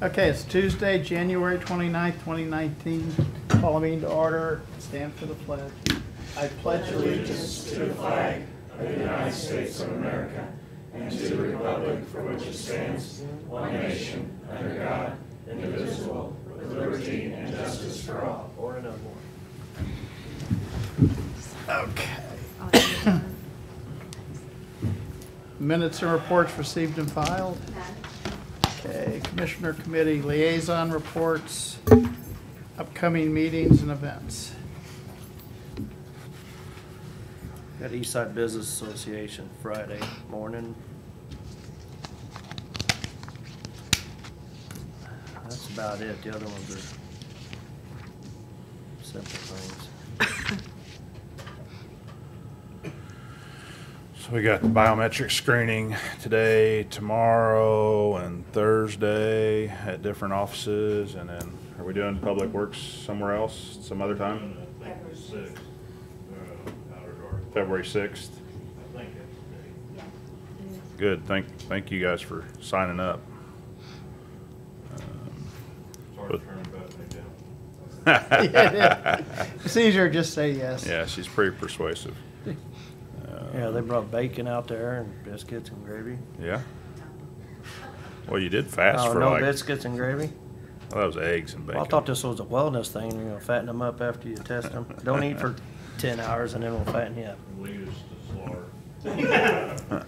Okay, it's Tuesday, January 29th, 2019. Call a meeting to order. Stand for the pledge. I pledge allegiance to the flag of the United States of America and to the republic for which it stands, one nation, under God, indivisible, with liberty and justice for all. Or another one. Okay. Minutes and reports received and filed. Okay, Commissioner Committee liaison reports, upcoming meetings and events. Got Eastside Business Association Friday morning. That's about it. The other ones are simple things. So we got the biometric screening today, tomorrow, and Thursday at different offices, and then are we doing public works somewhere else some other time? February 6th. I think it's Good. Thank you guys for signing up. hard to turn the button down. Yeah, it's easier to just say yes. Yeah, she's pretty persuasive. Yeah, they brought bacon out there and biscuits and gravy. Yeah. Well, you did fast Oh, for no like. biscuits and gravy? Well, that was eggs and bacon. Well, I thought this was a wellness thing. You know, fatten them up after you test them. Don't eat for 10 hours and then we'll fatten you up. Lead us to slaughter.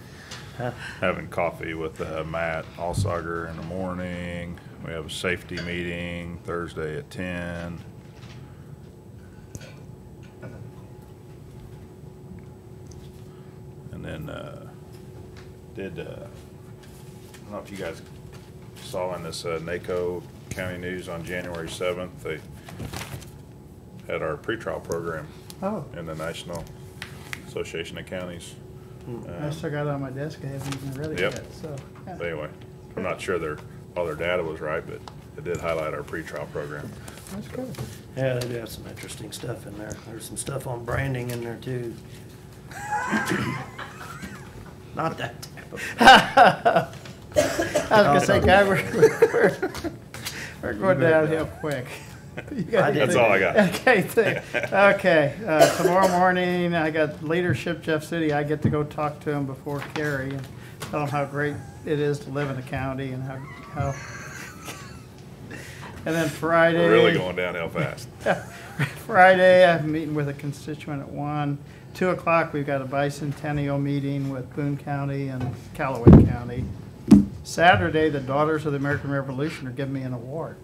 Huh? Having coffee with Matt Alsager in the morning. We have a safety meeting Thursday at 10. And then I don't know if you guys saw in this NACO County News on January 7th, they had our pretrial program Oh, in the National Association of Counties. I still got it on my desk. I haven't even read it Yep. yet. So, yeah. But anyway, I'm not sure all their data was right, but it did highlight our pretrial program. That's good. Yeah, they do have some interesting stuff in there. There's some stuff on branding in there too. Not that type of. I was gonna say, guy, we're going downhill quick. You gotta That's think. all I got. Okay, tomorrow morning, I got leadership Jeff City. I get to go talk to him before Carrie and tell him how great it is to live in the county and how and then Friday. We're really going downhill fast. Friday, I'm meeting with a constituent at 1. 2 o'clock, we've got a bicentennial meeting with Boone County and Callaway County. Saturday, the Daughters of the American Revolution are giving me an award.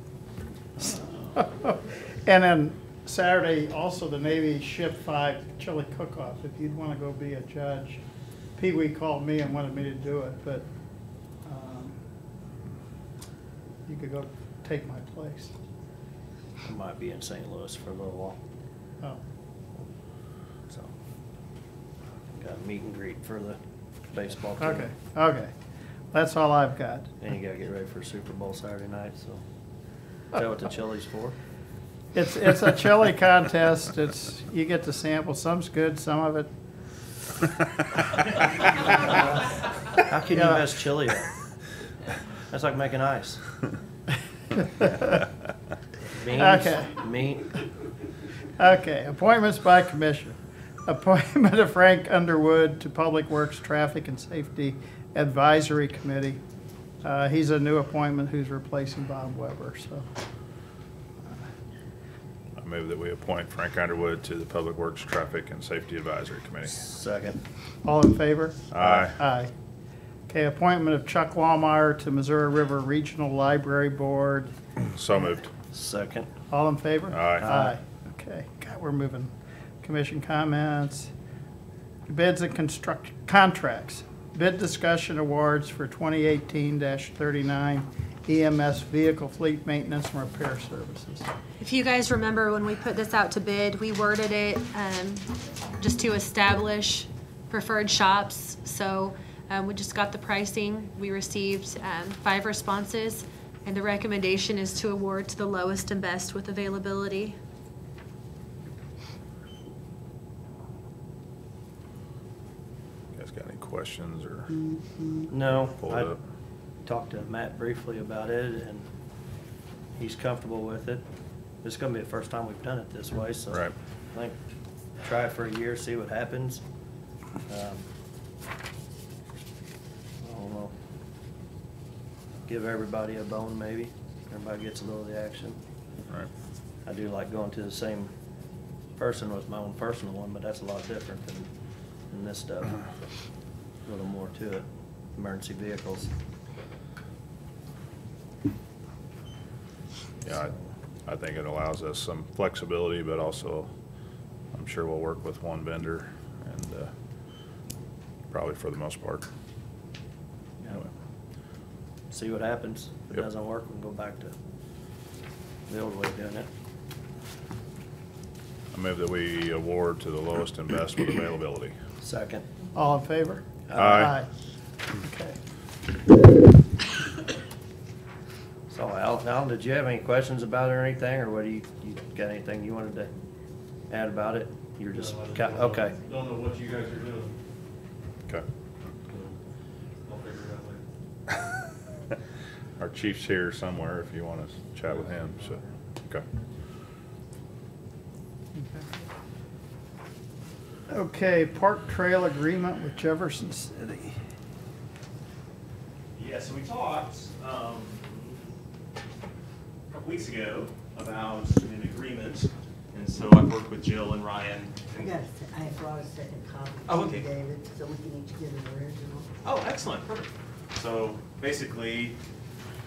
And then Saturday, also the Navy Ship 5 chili cook-off. If you'd want to go be a judge, Pee Wee called me and wanted me to do it, but you could go take my place. I might be in St. Louis for a little while. Oh, So, got a meet and greet for the baseball team. okay. That's all I've got. And you gotta get ready for Super Bowl Saturday night, so. Is that what the chili's for? It's a chili contest. You get to sample. Some's good, some of it. How can you mess chili up? That's like making ice. Beans, Okay. meat. Okay, appointments by commissioner. Appointment of Frank Underwood to Public Works Traffic and Safety Advisory Committee. He's a new appointment who's replacing Bob Weber, so. I move that we appoint Frank Underwood to the Public Works Traffic and Safety Advisory Committee. Second. All in favor? Aye. Aye. Okay, appointment of Chuck Wallmeyer to Missouri River Regional Library Board. So moved. Second. All in favor? Aye. Aye. Okay, God, we're moving. Commission comments. Bids and contracts. Bid discussion awards for 2018-39 EMS vehicle fleet maintenance and repair services. If you guys remember when we put this out to bid, we worded it just to establish preferred shops. So we just got the pricing. We received 5 responses, and the recommendation is to award to the lowest and best with availability. You guys got any questions or No, pull I it up? talked to Matt briefly about it, and he's comfortable with it. It's gonna be the first time we've done it this way, so. Right. I think, try it for a year, see what happens. I don't know. Give everybody a bone, maybe. Everybody gets a little of the action. Right. I do like going to the same person with my own personal one, but that's a lot different than this stuff. A little more to it. Emergency vehicles. Yeah, I think it allows us some flexibility, but also I'm sure we'll work with one vendor and probably for the most part. Anyway. See what happens. If it Yep. doesn't work, we'll go back to the old way of doing it. I move that we award to the lowest and best with availability. Second. All in favor? Aye. Okay. So Al, did you have any questions about it or anything, or what do you got anything you wanted to add about it? You're just, okay. Don't know what you guys are doing. Okay. I'll figure it out later. Our chief's here somewhere if you want to chat with him, so, okay. Okay, park trail agreement with Jefferson City. Yeah, so we talked a couple weeks ago about an agreement, and so I worked with Jill and Ryan. I brought a second copy Oh, to okay. David, so we can each get an original. Oh, excellent, perfect. So basically,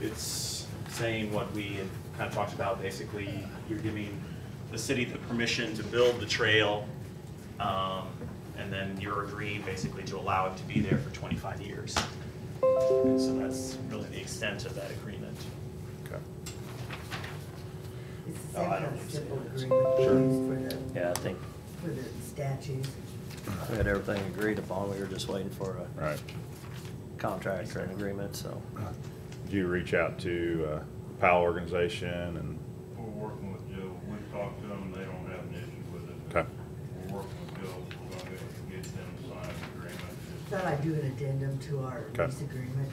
it's saying what we had kind of talked about. Basically, you're giving the city the permission to build the trail, and then you're agreeing basically to allow it to be there for 25 years. And so that's really the extent of that agreement. Okay. It's the Oh, same I kind don't of need to simple see it. agreement we Sure. used Yeah, I think for the statues. we had everything agreed upon. We were just waiting for a Right. contract or an agreement, so. Did you reach out to the PAL organization and, We're working with Joe. We've talked to them, they don't have an issue with it. okay, We're working with Joe, we're gonna get them to sign an agreement. Thought I'd do an addendum to our Okay. lease agreement.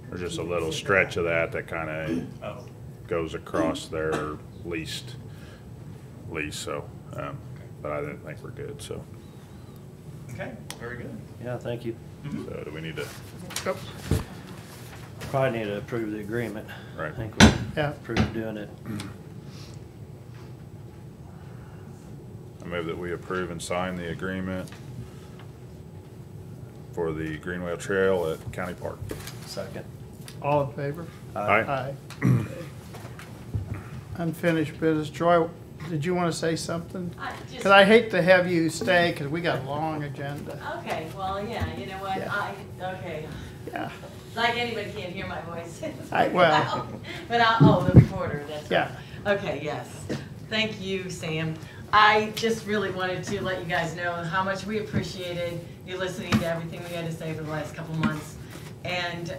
there's just a little stretch of that kind of Oh, goes across their lease, so, but I didn't think we're good, so. okay, very good. Yeah, thank you. So do we need to, Probably need to approve the agreement. Right. I think we Yeah. approved doing it. I move that we approve and sign the agreement for the Greenway Trail at County Park. Second. All in favor? Aye. Okay. Unfinished business. Joy, did you want to say something? Because I hate to have you stay because we got a long agenda. Okay, well, yeah, you know what, Yeah. okay, Yeah. like anybody can't hear my voice. Well. But oh, the recorder, that's. Yeah. Okay, yes, thank you, Sam. I just really wanted to let you guys know how much we appreciated you listening to everything we had to say for the last couple months. And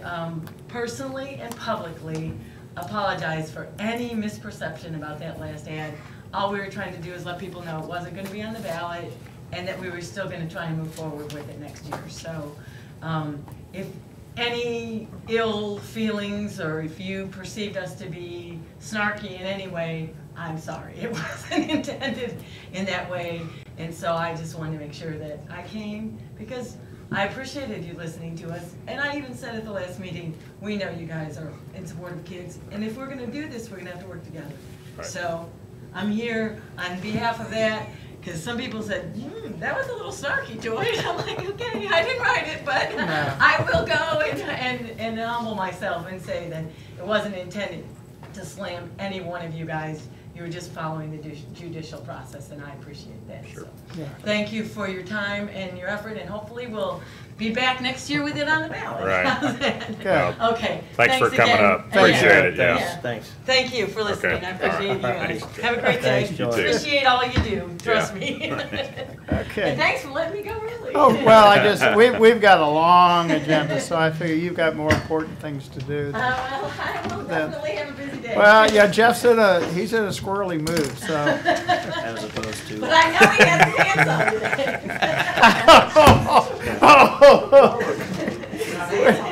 personally and publicly apologize for any misperception about that last ad. All we were trying to do is let people know it wasn't gonna be on the ballot and that we were still gonna try and move forward with it next year. So if any ill feelings or if you perceived us to be snarky in any way, I'm sorry. It wasn't intended in that way. And so I just wanted to make sure that I came because I appreciated you listening to us. And I even said at the last meeting, we know you guys are in support of kids. And if we're gonna do this, we're gonna have to work together. Right. So I'm here on behalf of that. Because some people said, that was a little snarky, Joy. I'm like, okay, I didn't write it, but I will go and humble myself and say that it wasn't intended to slam any one of you guys. You were just following the judicial process, and I appreciate that. Sure. So, Yeah. thank you for your time and your effort, and hopefully we'll be back next year with it on the ballot. Right. How's that? Good. Okay. Thanks for coming again. up. Appreciate it, yeah. Thanks. Thank you for listening. Okay. I appreciate you guys. Thanks. Have a great day. Thanks, Joy. You too. Appreciate all you do. Trust Yeah. me. Okay. And thanks for letting me go early. Oh, well, we've got a long agenda, so I figure you've got more important things to do. Well, I will definitely have a busy day. Well, yeah, Jeff's he's in a squirrely mood, so. As opposed to. But I know he has his hands on today.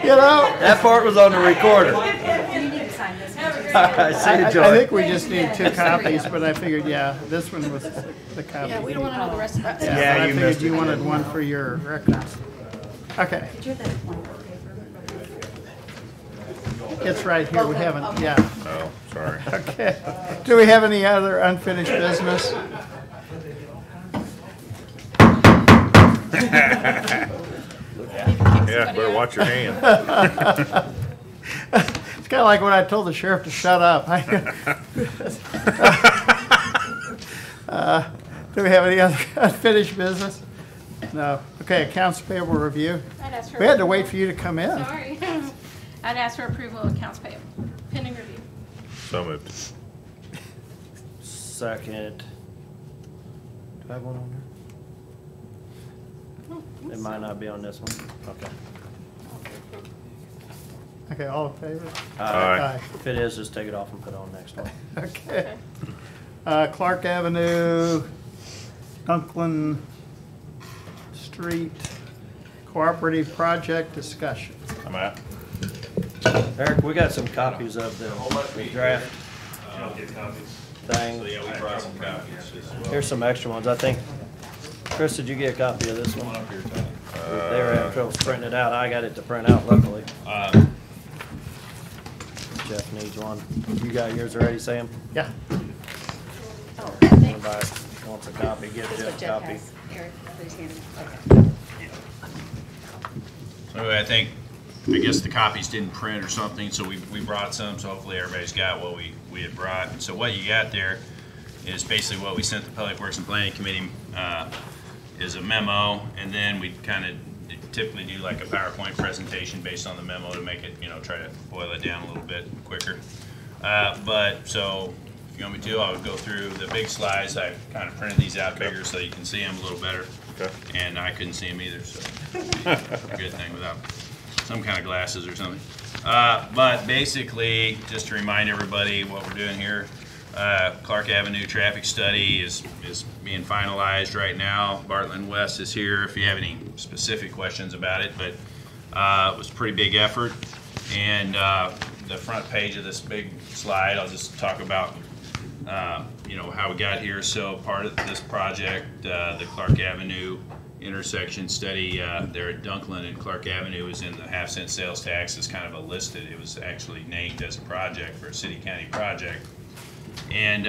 You know, That part was on the recorder. Have a right, see you, I George. think we just need 2 copies, but I figured, yeah, this one was the copy. Yeah, we don't want to know the rest of that. Yeah, Yeah, but I you figured missed you it. wanted one for your records. Okay, it's right here, we haven't, yeah. Oh, sorry. Okay, do we have any other unfinished business? Yeah, better watch your hand. It's kind of like when I told the sheriff to shut up. Do we have any other unfinished business? No. Okay, accounts payable review. I'd ask for We had to wait approval. for you to come in. Sorry. I'd ask for approval of accounts payable, pending review. So moved. Second. Do I have one on there? It might not be on this one. Okay. Okay, all in favor? Aye. If it is, just take it off and put it on next one. Okay. Clark Avenue, Conklin Street, Cooperative Project discussion. I'm out. Eric, we got some copies of the draft I'll get copies. thing. So yeah, we brought some copies as well. Here's some extra ones, I think. Chris, did you get a copy of this one? They were having trouble printing it out. I got it to print out luckily. Jeff needs one. You got yours already, Sam? Yeah. Anybody wants a copy, give Jeff a copy. So I guess the copies didn't print or something, so we brought some, so hopefully everybody's got what we had brought. And so what you got there is basically what we sent the Public Works and Planning Committee, is a memo, and then we kind of typically do like a PowerPoint presentation based on the memo to make it, try to boil it down a little bit quicker. But so if you want me to, I would go through the big slides. I kind of printed these out bigger so you can see them a little better. Okay. And I couldn't see them either, so it'd be a good thing without some kind of glasses or something. But basically, just to remind everybody what we're doing here, Clark Avenue traffic study is being finalized right now. Bartlett and West is here if you have any specific questions about it, but it was a pretty big effort. And the front page of this big slide, I'll just talk about how we got here. So part of this project, the Clark Avenue intersection study there at Duncan and Clark Avenue is in the half-cent sales tax as kind of a listed. It was actually named as a project for a city-county project. And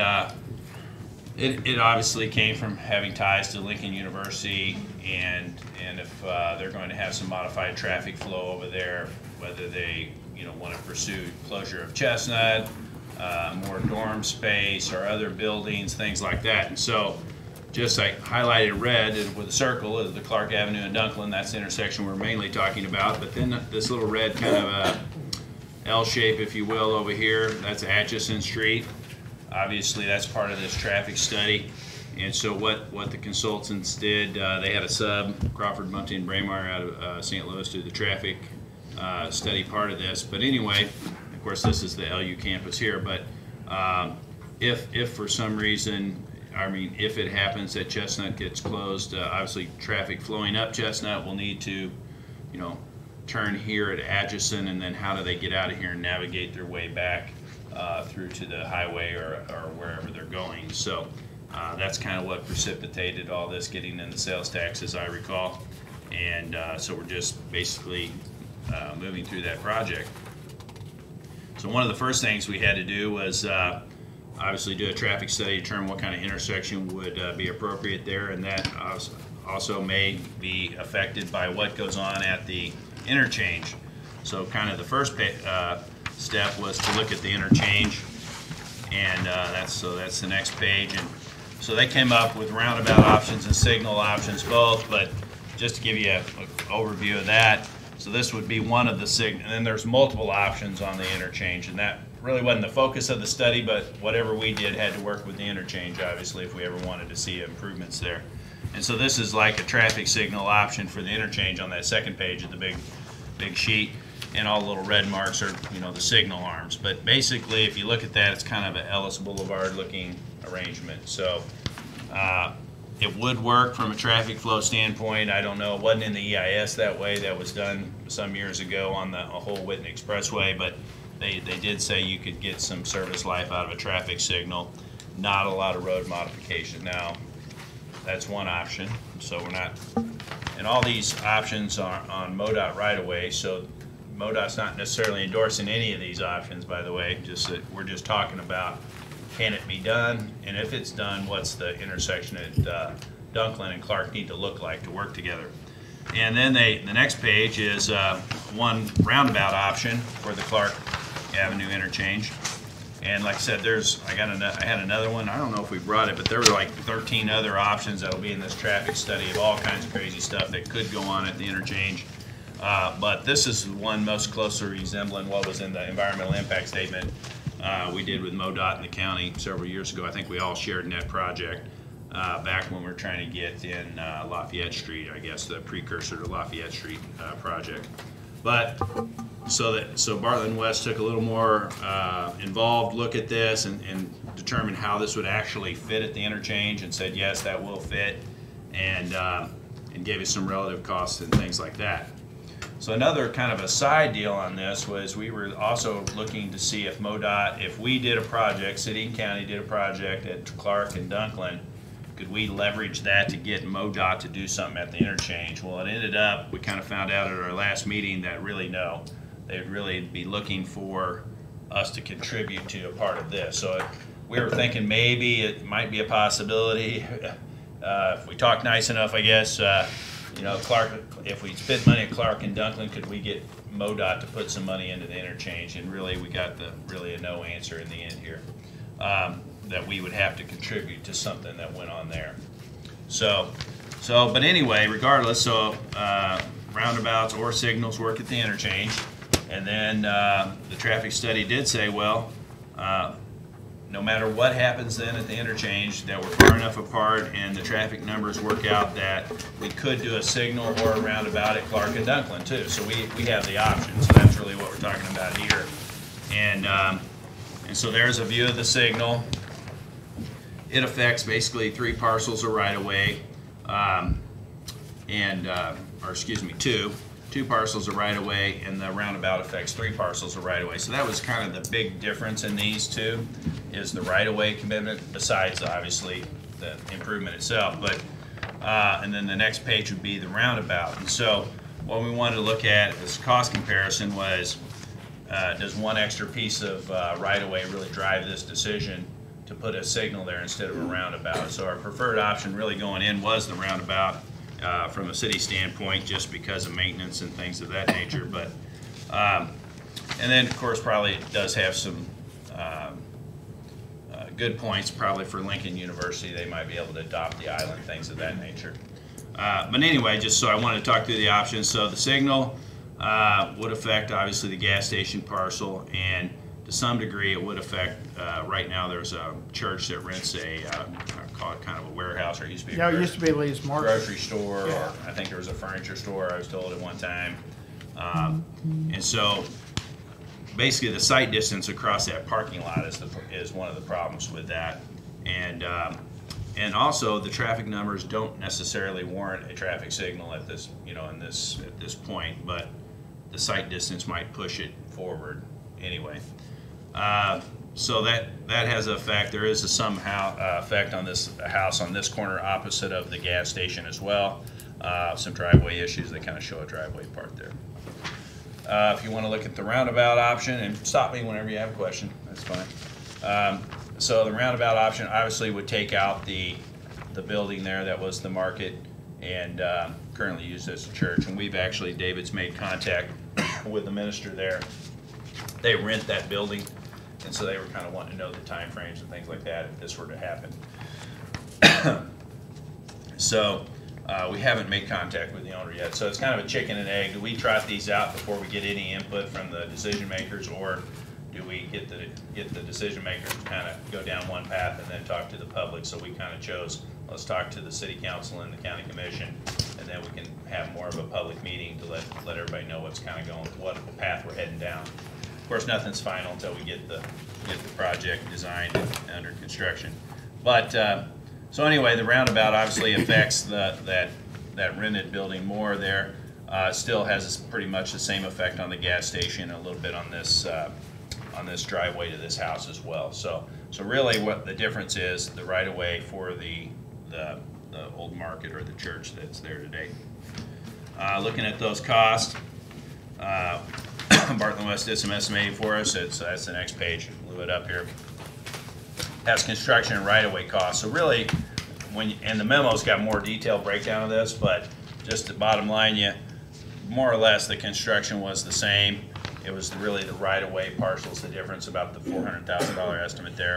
it obviously came from having ties to Lincoln University, and if they're going to have some modified traffic flow over there, whether they want to pursue closure of Chestnut, more dorm space or other buildings, things like that. And so just like highlighted red with a circle is the Clark Avenue and Duncan. That's the intersection we're mainly talking about. But then this little red kind of L shape, if you will, over here, that's Atchison Street. Obviously, that's part of this traffic study. And so what the consultants did, they had a sub, Crawford, Munty, and Braemar out of St. Louis, do the traffic study part of this. But anyway, of course, this is the LU campus here. But if for some reason, if it happens that Chestnut gets closed, obviously traffic flowing up Chestnut will need to, turn here at Atchison, and then how do they get out of here and navigate their way back through to the highway or wherever they're going. So that's kind of what precipitated all this getting in the sales tax, as I recall. And so we're just basically moving through that project. So one of the first things we had to do was obviously do a traffic study, determine what kind of intersection would be appropriate there, and that also may be affected by what goes on at the interchange. So kind of the first step was to look at the interchange, and that's the next page. And so they came up with roundabout options and signal options both, but just to give you an overview of that, so this would be one of the signal, and then there's multiple options on the interchange, and that really wasn't the focus of the study, but whatever we did had to work with the interchange, obviously, if we ever wanted to see improvements there. And so this is like a traffic signal option for the interchange on that second page of the big sheet. And all the little red marks are, the signal arms. But basically, if you look at that, it's kind of an Ellis Boulevard looking arrangement. So it would work from a traffic flow standpoint. I don't know, it wasn't in the EIS that way. That was done some years ago on the whole Whitney Expressway. But they did say you could get some service life out of a traffic signal, not a lot of road modification. Now, that's one option, so we're not, and all these options are on MoDOT right-of-way, so MoDOT's not necessarily endorsing any of these options, by the way, just that we're just talking about, can it be done, and if it's done, what's the intersection at Duncan and Clark need to look like to work together. And then the next page is one roundabout option for the Clark Avenue interchange. And like I said, I had another one. I don't know if we brought it, but there were like 13 other options that'll be in this traffic study of all kinds of crazy stuff that could go on at the interchange. But this is the one most closely resembling what was in the environmental impact statement we did with MoDOT in the county several years ago. I think we all shared in that project back when we were trying to get in Lafayette Street, I guess, the precursor to Lafayette Street project. But so Bartlett and West took a little more involved look at this and determined how this would actually fit at the interchange, and said yes, that will fit, and gave us some relative costs and things like that. So another kind of a side deal on this was we were also looking to see if MoDOT, if we did a project, city and county did a project at Clark and Duncan, could we leverage that to get MoDOT to do something at the interchange? Well, it ended up, we kind of found out at our last meeting that really no. They'd really be looking for us to contribute to a part of this. So we were thinking maybe it might be a possibility, if we talk nice enough, I guess, you know, Clark, if we spent money at Clark and Duncan, could we get MoDOT to put some money into the interchange? And really, we got really a no answer in the end here. That we would have to contribute to something that went on there. But anyway, regardless, roundabouts or signals work at the interchange. And then the traffic study did say, well, no matter what happens then at the interchange, that we're far enough apart and the traffic numbers work out that we could do a signal or a roundabout at Clark and Duncan too. So we have the option. So that's really what we're talking about here. And so there's a view of the signal. It affects basically 3 parcels of right-of-way, two parcels of right-of-way, and the roundabout affects 3 parcels of right-of-way. So that was kind of the big difference in these two, is the right-of-way commitment, besides obviously the improvement itself. But and then the next page would be the roundabout. And so what we wanted to look at as cost comparison was, does one extra piece of right-of-way really drive this decision to put a signal there instead of a roundabout? So our preferred option really going in was the roundabout from a city standpoint, just because of maintenance and things of that nature. But and then of course probably it does have some good points probably for Lincoln University. They might be able to adopt the island, things of that nature. But anyway, just so I wanted to talk through the options. So the signal would affect obviously the gas station parcel, and to some degree it would affect, right now there's a church that rents I call it kind of a warehouse, or it used to be Yeah, it used to be Lee's Market. grocery store, Yeah. or I think there was a furniture store, I was told at one time. And so basically the sight distance across that parking lot is one of the problems with that. And also the traffic numbers don't necessarily warrant a traffic signal at this, at this point, but the sight distance might push it forward anyway. So that has an effect. There is some effect on this house on this corner opposite of the gas station as well. Some driveway issues. They kind of show a driveway part there. If you want to look at the roundabout option, and stop me whenever you have a question, that's fine. So the roundabout option obviously would take out the building there that was the market and currently used as a church. And David's made contact with the minister there. They rent that building, and so they were kind of wanting to know the time frames and things like that if this were to happen. So we haven't made contact with the owner yet. So it's kind of a chicken and egg. Do we trot these out before we get any input from the decision makers, or do we get the decision makers to kind of go down one path and then talk to the public? So we kind of chose, let's talk to the city council and the county commission, and then we can have more of a public meeting to let everybody know what's kind of going, what path we're heading down. Of course, nothing's final until we get the project designed and under construction. But so anyway, the roundabout obviously affects that rented building more there. Still has pretty much the same effect on the gas station, a little bit on this on this driveway to this house as well. So really what the difference is, the right-of-way for the old market or the church that's there today. Looking at those costs, Bartlett West did some estimating for us. That's the next page, a little bit up here. Has construction and right-of-way costs. So really, and the memo's got more detailed breakdown of this, but just the bottom line, more or less the construction was the same. It was really the right-of-way parcel's the difference, about the $400,000 estimate there.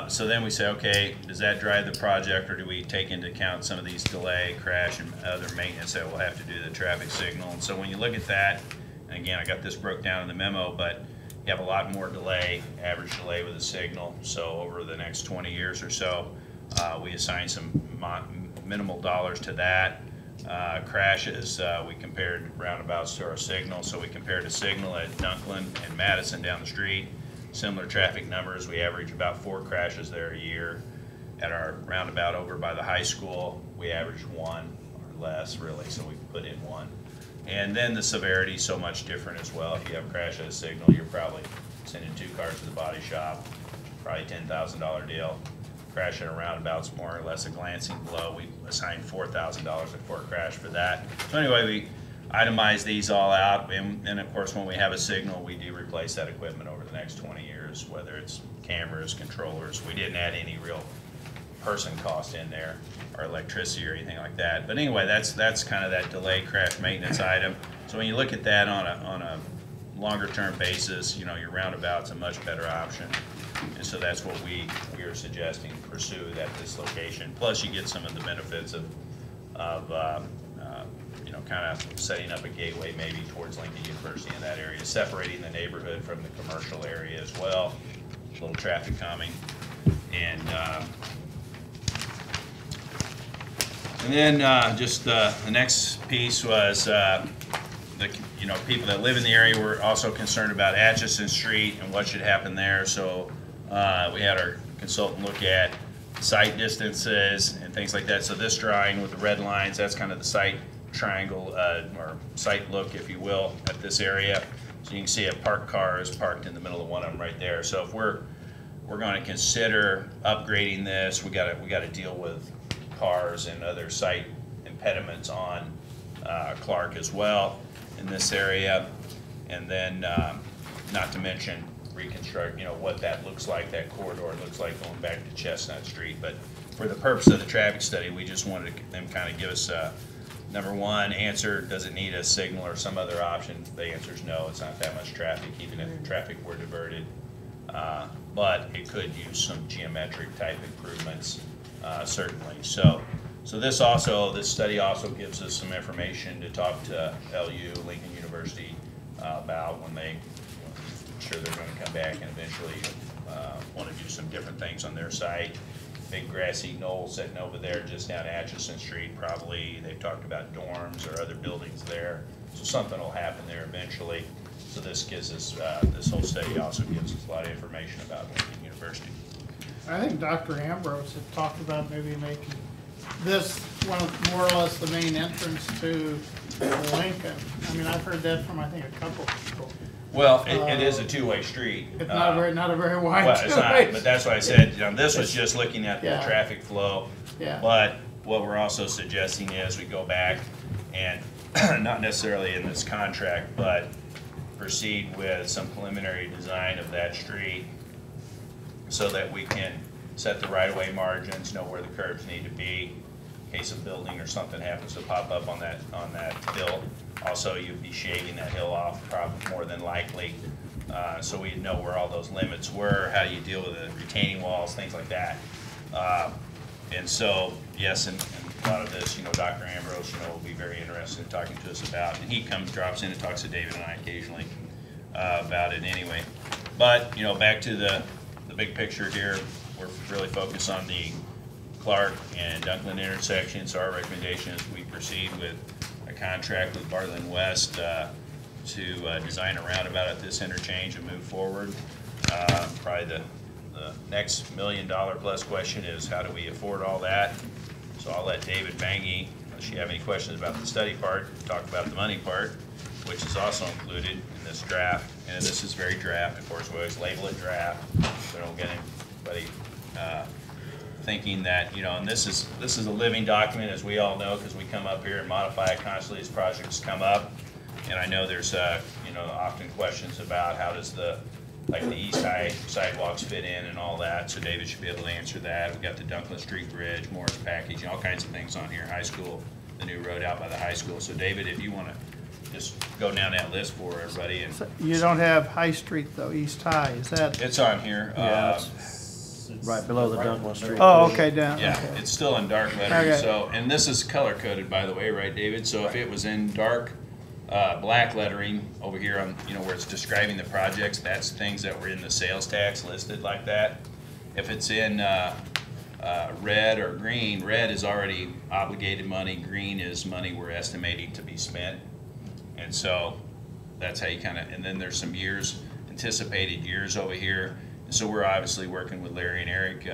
So then we say, okay, does that drive the project, or do we take into account some of these delay, crash, and other maintenance that we'll have to do, the traffic signal? And so when you look at that, and again, I got this broke down in the memo, but you have a lot more delay, average delay with a signal. So over the next 20 years or so, we assign some minimal dollars to that. Crashes, we compared roundabouts to our signal. So we compared a signal at Duncan and Madison down the street. Similar traffic numbers. We average about 4 crashes there a year. At our roundabout over by the high school, we average 1 or less, really. So we put in 1. And then the severity is so much different as well. If you have a crash at a signal, you're probably sending 2 cars to the body shop, probably $10,000 deal. Crash at a roundabout's more or less a glancing blow. We assigned $4,000 for a crash for that. So anyway, we itemize these all out, and of course when we have a signal, we do replace that equipment over the next 20 years, whether it's cameras, controllers. We didn't add any real person cost in there, or electricity or anything like that. But anyway, that's kind of that delay crash maintenance item. So when you look at that on a longer term basis, your roundabout's a much better option. And so that's what we are suggesting pursue at this location. Plus you get some of the benefits of kind of setting up a gateway maybe towards Lincoln University in that area, separating the neighborhood from the commercial area as well, a little traffic calming. And then just the next piece was the people that live in the area were also concerned about Atchison Street and what should happen there. So we had our consultant look at site distances and things like that. So this drawing with the red lines, that's kind of the site triangle or site look, if you will, at this area. So you can see a parked car is parked in the middle of one of them right there. So if we're going to consider upgrading this, we got to deal with cars and other site impediments on Clark as well in this area, and then not to mention reconstruct, what that looks like, that corridor looks like going back to Chestnut Street. But for the purpose of the traffic study, we just wanted them kind of give us number one answer, does it need a signal or some other option? The answer is no, it's not that much traffic, even if the traffic were diverted. But it could use some geometric type improvements, certainly. So this study also gives us some information to talk to LU, Lincoln University, about when I'm sure they're going to come back and eventually want to do some different things on their site. Big grassy knoll sitting over there just down Atchison Street, probably. They've talked about dorms or other buildings there. So something will happen there eventually. So this gives us, this whole study also gives us a lot of information about Lincoln University. I think Dr. Ambrose had talked about maybe making this one of more or less the main entrance to Lincoln. I mean, I've heard that from, I think, a couple of people. Well, it is a two-way street. It's not a very wide well, it's not, but that's why I said, this was just looking at the Yeah. traffic flow. Yeah. But what we're also suggesting is we go back and, not necessarily in this contract, but proceed with some preliminary design of that street so that we can set the right-of-way margins, know where the curbs need to be in case a building or something happens to pop up on that hill. Also, you'd be shaving that hill off, probably more than likely, so we'd know where all those limits were, how do you deal with the retaining walls, things like that. And so, yes, and a lot of this, Dr. Ambrose, will be very interested in talking to us about, and he drops in and talks to David and I occasionally about it anyway. But, back to the big picture here, we're really focused on the Clark and Duncan intersection, so our recommendation is we proceed with a contract with Bartlett West to design a roundabout at this interchange and move forward. Probably the next $1 million plus question is how do we afford all that? So I'll let David unless you have any questions about the study part, talk about the money part, which is also included in this draft, and this is very draft, of course, we always label it draft, so don't get anybody thinking that, you know, and this is a living document, as we all know, because we come up here and modify it constantly as projects come up. And I know there's, you know, often questions about how does the East High sidewalks fit in and all that, so David should be able to answer that. We've got the Duncan Street Bridge, Morris packaging, all kinds of things on here, high school, the new road out by the high school. So David, if you want to just go down that list for everybody. And You don't have High Street though, East High, is that? it's on here. Yeah, it's right below the Duncan Street. Oh, okay, down, Yeah, okay. it's still in dark lettering, Okay. so, and this is color coded, by the way, right, David? So if it was in dark, black lettering over here on, you know, where it's describing the projects, that's things that were in the sales tax listed like that. If it's in red or green, red is already obligated money, green is money we're estimating to be spent. And so that's how you kind of, and then there's some years, anticipated years over here. And so we're obviously working with Larry and Eric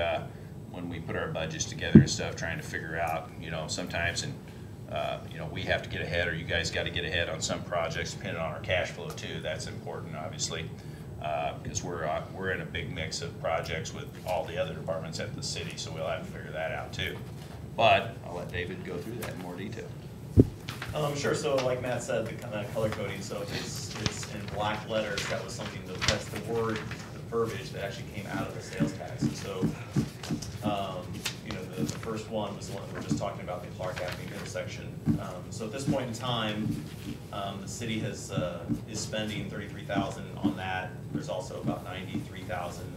when we put our budgets together and stuff, trying to figure out, you know, sometimes, and you know, we have to get ahead, or you guys got to get ahead on some projects, depending on our cash flow too. That's important, obviously, because we're in a big mix of projects with all the other departments at the city, so we'll have to figure that out too. But I'll let David go through that in more detail. Sure, so like Matt said, the kind of color coding, so if it's in black letters, that was something, that's the word, the verbiage that actually came out of the sales tax. And so, you know, the first one was the one that we're just talking about, the Clark Avenue intersection. So at this point in time, the city is spending $33,000 on that. There's also about $93,000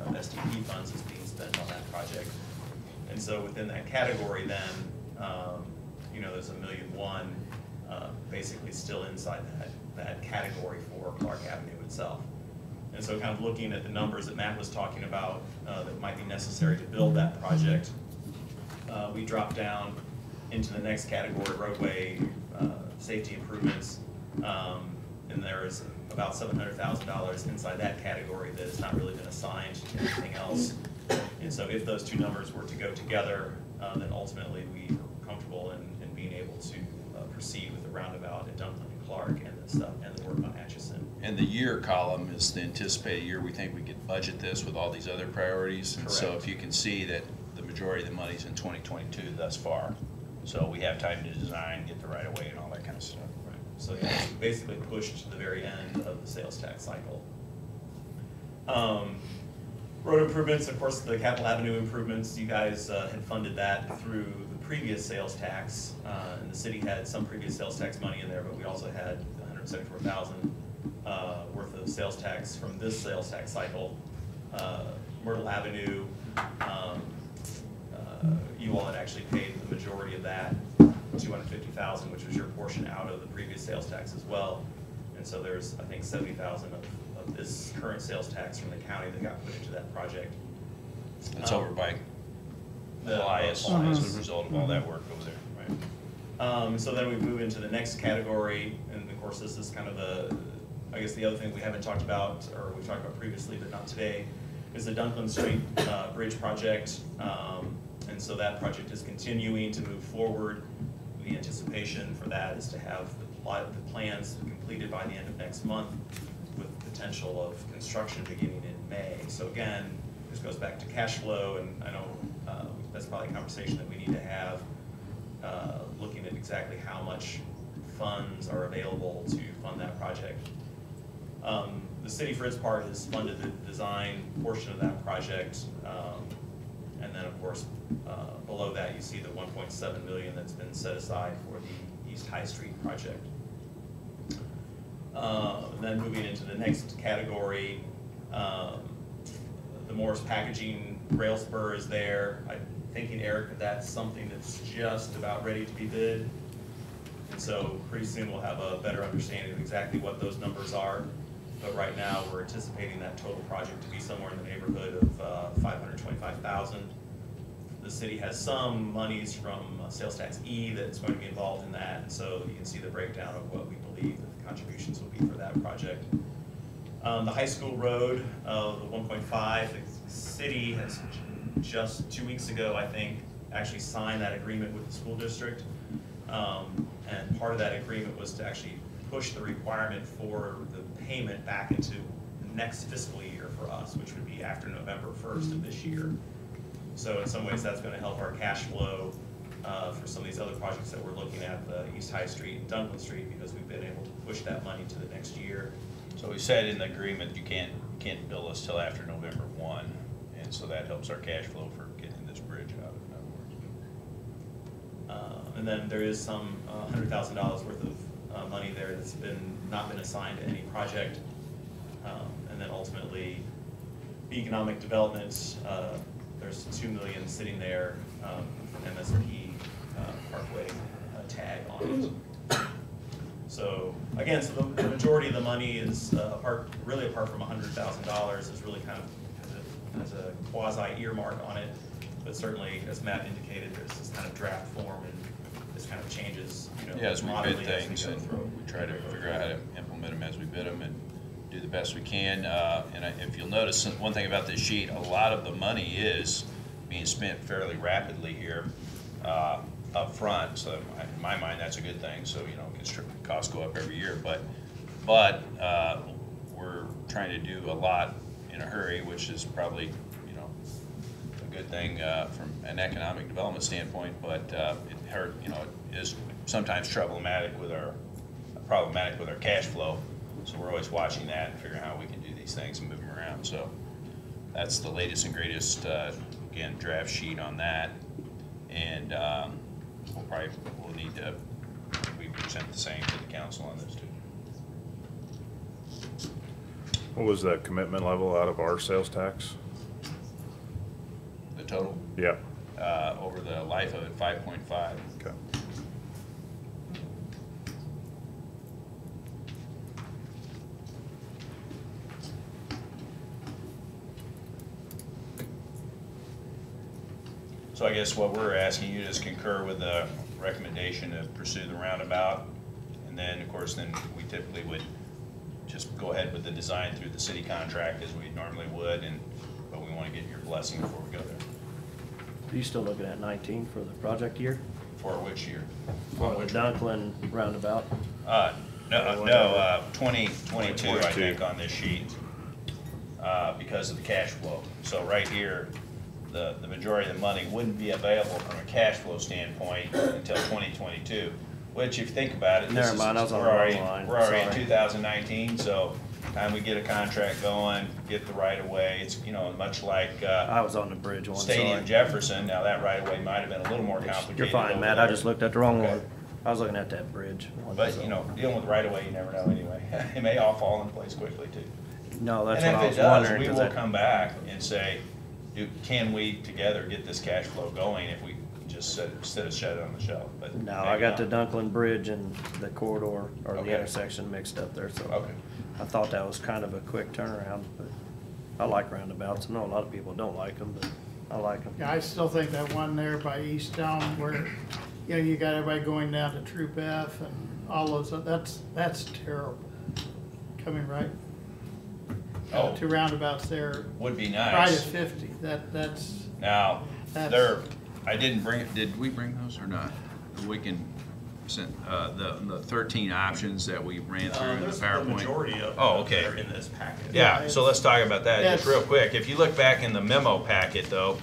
of STP funds that's being spent on that project. And so within that category then, you know, there's $1.1 million basically still inside that category for Clark Avenue itself. And so kind of looking at the numbers that Matt was talking about that might be necessary to build that project, we drop down into the next category, roadway safety improvements, and there is about $700,000 inside that category that has not really been assigned to anything else. And so if those two numbers were to go together, then ultimately we are comfortable in being able to proceed with the roundabout at Duncan and Clark and the stuff and the work on Atchison. And the year column is the anticipated year we think we could budget this with all these other priorities. And so if you can see that the majority of the money's in 2022 thus far. So we have time to design, get the right of way and all that kind of stuff. Right. So yeah, it's basically pushed to the very end of the sales tax cycle. Road improvements, of course, the Capitol Avenue improvements, you guys had funded that through the previous sales tax, and the city had some previous sales tax money in there, but we also had $174,000 worth of sales tax from this sales tax cycle. Myrtle Avenue, you all had actually paid the majority of that, $250,000, which was your portion out of the previous sales tax as well. And so there's, I think, $70,000 of this current sales tax from the county that got put into that project. It's over by Elias as a result of all that work over there. Right. So then we move into the next category, and of course this is kind of I guess the other thing we haven't talked about, or we've talked about previously but not today, is the Duncan Street Bridge project. And so that project is continuing to move forward. The anticipation for that is to have the plans completed by the end of next month, with potential of construction beginning in May. So again, this goes back to cash flow, and I know that's probably a conversation that we need to have, looking at exactly how much funds are available to fund that project. The city, for its part, has funded the design portion of that project, and then of course below that you see the $1.7 million that's been set aside for the East High Street project. Then moving into the next category, the Morris packaging rail spur is there. I'm thinking, Eric, that that's something that's just about ready to be bid. And so pretty soon we'll have a better understanding of exactly what those numbers are. But right now we're anticipating that total project to be somewhere in the neighborhood of $525,000. The city has some monies from sales tax E that's going to be involved in that, and so you can see the breakdown of what we believe that the contributions will be for that project. The high school road, the 1.5, the city has just 2 weeks ago, I think, actually signed that agreement with the school district. And part of that agreement was to actually push the requirement for the payment back into next fiscal year for us, which would be after November 1st of this year. So in some ways, that's going to help our cash flow for some of these other projects that we're looking at, the East High Street and Duncan Street, because we've been able to push that money to the next year. So we said in the agreement, you can't bill us till after November 1, and so that helps our cash flow for getting this bridge out, in other words. And then there is some $100,000 worth of money there that's not been assigned to any project. And then ultimately, economic development, there's $2 million sitting there from MSP Parkway tag on it. So again, so the majority of the money is apart from $100,000 is really kind of has a quasi earmark on it. But certainly, as Matt indicated, there's this kind of draft form, and this kind of changes, Yeah, as we bid moderately as things, we go and through. we try to figure out how to implement them as we bid them and do the best we can. If you'll notice, one thing about this sheet, a lot of the money is being spent fairly rapidly here up front. So in my mind, that's a good thing. So, costs go up every year, but we're trying to do a lot in a hurry, which is probably, a good thing from an economic development standpoint, but it is sometimes problematic with our cash flow. So we're always watching that and figuring out how we can do these things and move them around. So that's the latest and greatest, again, draft sheet on that. And we'll need to present the same to the council on this too. What was the commitment level out of our sales tax? The total? Yep. Over the life of it, 5.5. Okay. So I guess what we're asking you is concur with the recommendation to pursue the roundabout. And then, of course, we typically would just go ahead with the design through the city contract as we normally would, but we want to get your blessing before we go there. Are you still looking at 19 for the project year? For which year? For the Duncan roundabout? No, 2022, I think, on this sheet, because of the cash flow. So right here, the majority of the money wouldn't be available from a cash flow standpoint until 2022, which if you think about it, Never mind, I was on the wrong line. We're already in Sorry. 2019, so time we get a contract going, get the right of way, it's, much like I was on the bridge one, Stadium sorry. Jefferson. Now that right of way might have been a little more complicated. You're fine, over Matt, I there. just looked at the wrong Okay. one. I was looking at that bridge one. But, so. dealing with right of way, you never know anyway. It may all fall in place quickly too. No, that's And what I if was it does, wondering. we 'cause will that- come back and say, can we together get this cash flow going if we just instead of shut it on the shelf? But No, maybe I got not. the Dunklin Bridge and the corridor, or the Okay. intersection mixed up there, so. Okay. I thought that was kind of a quick turnaround, but I like roundabouts. I know a lot of people don't like them, but I like them. Yeah, I still think that one there by Easttown where, you got everybody going down to Troop F and all those, that's terrible. Coming right, Oh. two roundabouts there, Would be right at nice. 50, that's, Now, That's- I didn't bring it, did we bring those or not? We can send, the 13 options that we ran through in the There's the PowerPoint. majority of Oh, them okay. that are in this packet. Yeah, so let's talk about that just Yes. real quick. If you look back in the memo packet though,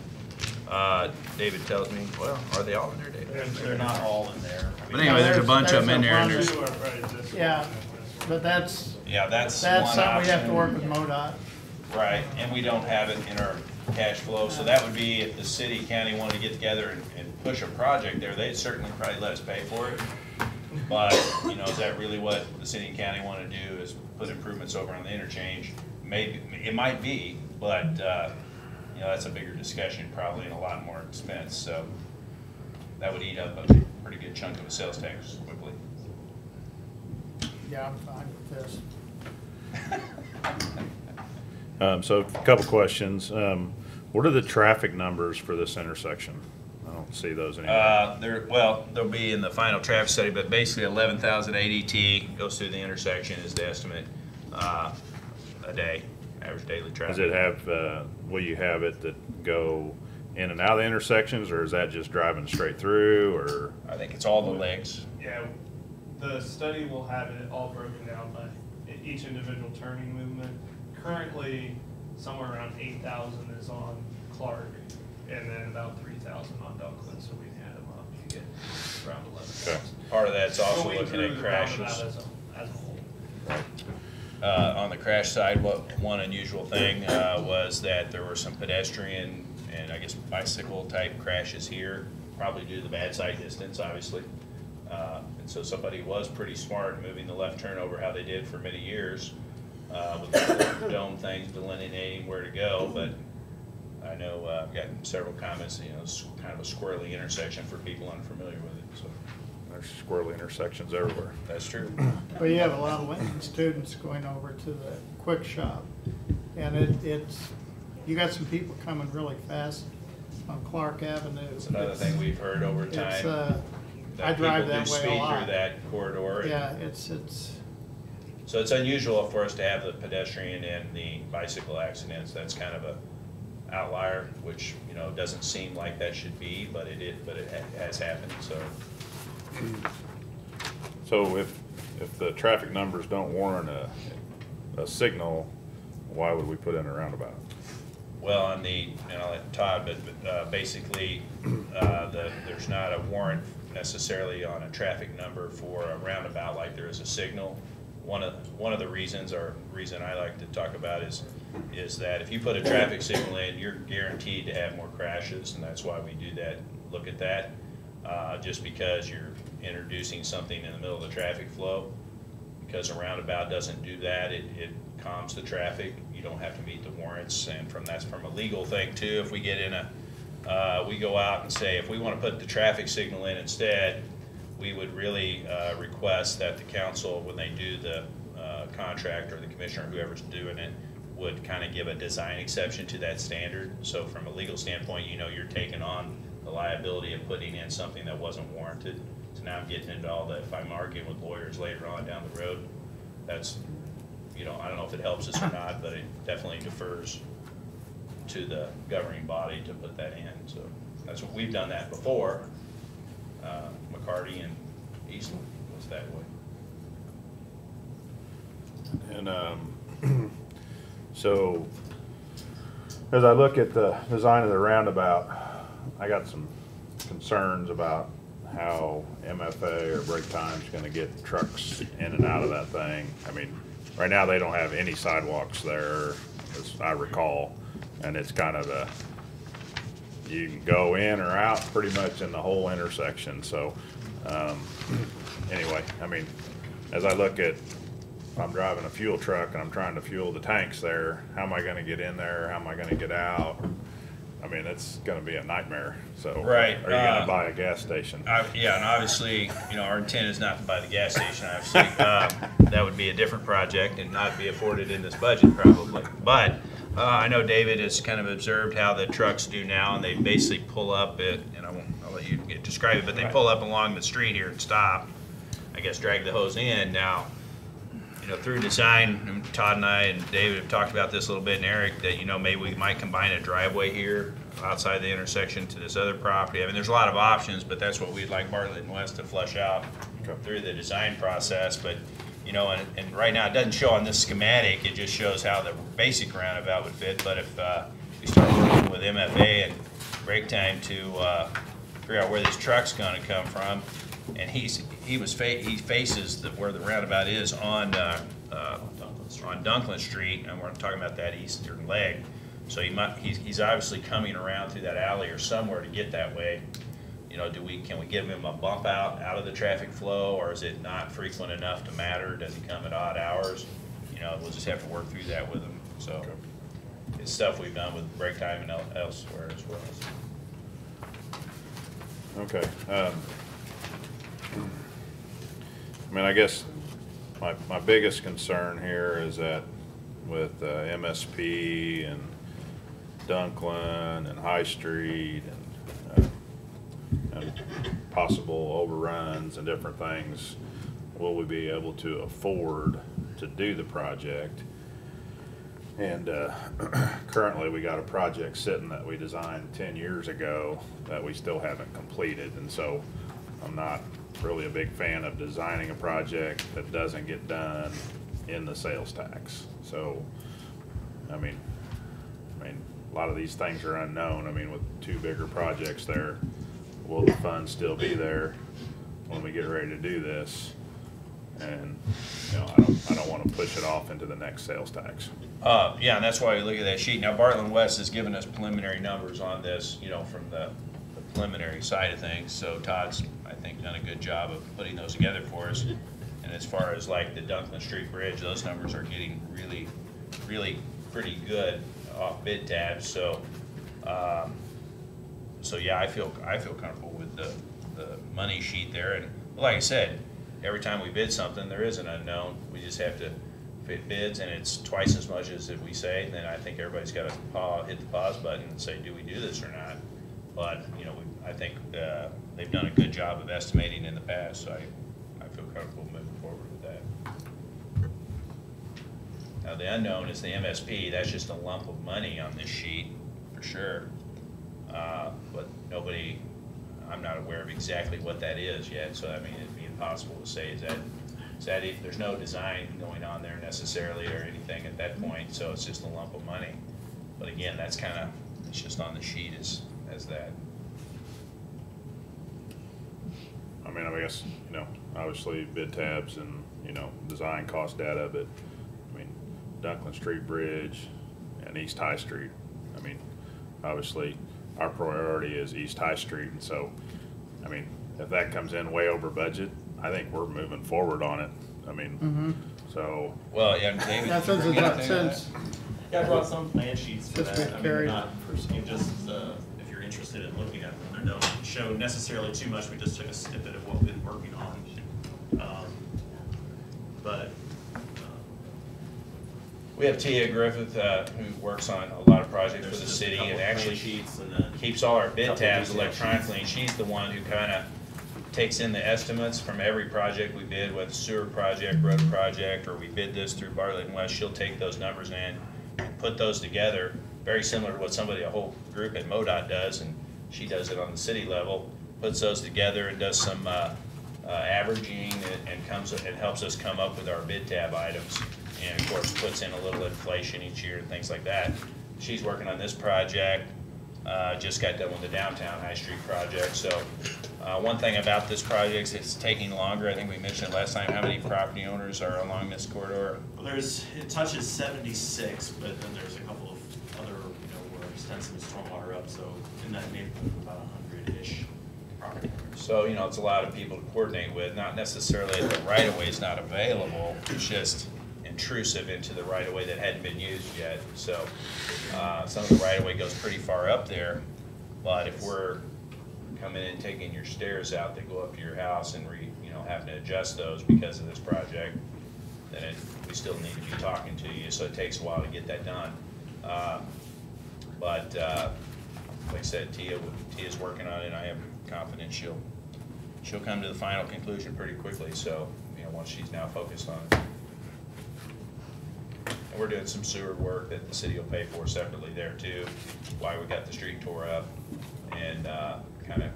David tells me, well, are they all in there, David? They're not all in there. I But mean, anyway, there's a there's- bunch of them in there and there's there's, yeah, but that's that's one option. something we have to work with MoDOT. Right, and we don't have it in our cash flow, so that would be if the city, county wanted to get together and push a project there, they'd certainly probably let us pay for it. But, is that really what the city and county want to do, is put improvements over on the interchange? Maybe, it might be, but, that's a bigger discussion probably and a lot more expense, so that would eat up a pretty good chunk of a sales tax quickly. Yeah, I'm fine with this. So a couple questions. What are the traffic numbers for this intersection? I don't see those anywhere. They'll be in the final traffic study, but basically 11,000 ADT goes through the intersection is the estimate, a day, average daily traffic. Does it have, will you have it that go in and out of the intersections, or is that just driving straight through, or? I think it's all the legs. Yeah, The study will have it all broken down by each individual turning movement. Currently, somewhere around 8,000 is on Clark, and then about 3,000 on Duncan, so we add them up, you get around 11,000. Okay. Part of that's also Going looking through at the crashes. roundabout as a whole. On the crash side, one unusual thing was that there were some pedestrian and I guess bicycle type crashes here, probably due to the bad sight distance, obviously. And so somebody was pretty smart moving the left turn over how they did for many years with the dome things delineating where to go. But I know I've gotten several comments, you know, it's kind of a squirrely intersection for people unfamiliar with it. So There's squirrely intersections everywhere. that's true. Well, you have a lot of Lincoln students going over to the quick shop, and it's, you got some people coming really fast on Clark Avenue. It's another thing we've heard over It's, time. I drive that People do way a speed lot. through that corridor. Yeah, it's, So it's unusual for us to have the pedestrian and the bicycle accidents. That's kind of a outlier, which, you know, doesn't seem like that should be, but it has happened, so. So if the traffic numbers don't warrant a signal, why would we put in a roundabout? Well, on the, and I'll let Todd, but basically, there's not a warrant necessarily on a traffic number for a roundabout like there is a signal. One of the reasons, or reason I like to talk about is that if you put a traffic signal in, you're guaranteed to have more crashes, and that's why we do that, look at that. Just because you're introducing something in the middle of the traffic flow. Because a roundabout doesn't do that, it calms the traffic. You don't have to meet the warrants, and that's from a legal thing too. If we get in we go out and say, if we want to put the traffic signal in instead, we would really request that the council, when they do the contract, or the commissioner, whoever's doing it, would kind of give a design exception to that standard. So from a legal standpoint, you know, you're taking on the liability of putting in something that wasn't warranted. So now I'm getting into all that, if I'm arguing with lawyers later on down the road, that's, you know, I don't know if it helps us or not, but it definitely defers to the governing body to put that in. So that's what we've done that before. McCarty and Eastland was that way. And so as I look at the design of the roundabout, I got some concerns about how MFA or break time's gonna get trucks in and out of that thing. I mean, right now they don't have any sidewalks there, as I recall, and it's kind of you can go in or out pretty much in the whole intersection. So anyway, I mean, as I look at, if I'm driving a fuel truck and I'm trying to fuel the tanks there, how am I gonna get in there? How am I gonna get out? I mean, it's gonna be a nightmare. So Right. Are you gonna buy a gas station? Yeah, and obviously, you know, our intent is not to buy the gas station, obviously. That would be a different project and not be afforded in this budget probably. But I know David has kind of observed how the trucks do now, and they basically pull up it, and I'll let you describe it, but they pull up along the street here and stop, I guess drag the hose in. Now, you know, through design, and Todd and I and David have talked about this a little bit, and Eric, that, you know, maybe we might combine a driveway here outside the intersection to this other property. I mean, there's a lot of options, but that's what we'd like Bartlett and West to flesh out through the design process. But, you know, and right now it doesn't show on this schematic, it just shows how the basic roundabout would fit. But if we start working with MFA and break time to figure out where this truck's gonna come from, and he faces where the roundabout is on Duncan Street, and we're talking about that eastern leg. So he's obviously coming around through that alley or somewhere to get that way. You know, can we give him a bump out of the traffic flow, or is it not frequent enough to matter? Does he come at odd hours? You know, we'll just have to work through that with him. So it's stuff we've done with break time and elsewhere as well. Okay. I mean, I guess my biggest concern here is that with MSP and Duncan and High Street and possible overruns and different things, will we be able to afford to do the project? And currently we got a project sitting that we designed 10 years ago that we still haven't completed, and so I'm not really a big fan of designing a project that doesn't get done in the sales tax. So, I mean, a lot of these things are unknown. I mean, with two bigger projects there, will the funds still be there when we get ready to do this? And, you know, I don't want to push it off into the next sales tax. Yeah, and that's why we look at that sheet. Now, Bartlett West has given us preliminary numbers on this, you know, from the preliminary side of things. So Todd's, I think, done a good job of putting those together for us. And as far as like the Duncan Street Bridge, those numbers are getting really, really pretty good off bid tabs. So, so yeah, I feel comfortable with the money sheet there. And like I said, every time we bid something, there is an unknown. We just have to fit bids, and it's twice as much as if we say. Then I think everybody's got to hit the pause button and say, do we do this or not? But you know, I think they've done a good job of estimating in the past. So I feel comfortable moving forward with that. Now the unknown is the MSP. That's just a lump of money on this sheet for sure. But nobody, I'm not aware of exactly what that is yet. So I mean, it'd be impossible to say. Is that if there's no design going on there necessarily or anything at that point, so it's just a lump of money. But again, that's kind of, it's just on the sheet as that. I mean, I guess, you know, obviously bid tabs and, you know, design cost data, but I mean, Duncan Street Bridge and East High Street. I mean, obviously our priority is East High Street, and so, I mean, if that comes in way over budget, I think we're moving forward on it. I mean, so. Well, yeah, David. Yeah, since it's not, since, Yeah, I brought some plan sheets for Just that. been I mean, carried not, for some- you just, if you're interested in looking at them, they don't show necessarily too much. We just took a snippet of what we've been working on. But, We have Tia Griffith, who works on a lot of projects for there's the just a city couple and of plan actually sheets and then keeps all our bid couple tabs detail electronically, and she's the one who kind of takes in the estimates from every project we bid, whether sewer project, road project, or we bid this through Bartlett and West. She'll take those numbers in and put those together, very similar to what a whole group at MoDOT does, and she does it on the city level, puts those together and does some averaging and helps us come up with our bid tab items, and of course puts in a little inflation each year and things like that. She's working on this project, just got done with the downtown High Street project. So one thing about this project is it's taking longer. I think we mentioned last time how many property owners are along this corridor. well, it touches 76, but then there's a couple of other, you know, where extensive stormwater up, so in that neighborhood of about 100-ish property owners. So, you know, it's a lot of people to coordinate with, not necessarily that the right-of-way is not available, it's just intrusive into the right-of-way that hadn't been used yet. So some of the right-of-way goes pretty far up there, but if we're coming in, taking your stairs out that go up to your house and having to adjust those because of this project, then we still need to be talking to you, so it takes a while to get that done. But like I said, Tia's working on it, and I have confidence she'll come to the final conclusion pretty quickly. So, you know, once she's now focused on it. And we're doing some sewer work that the city will pay for separately there too, why we got the street tore up, and kind of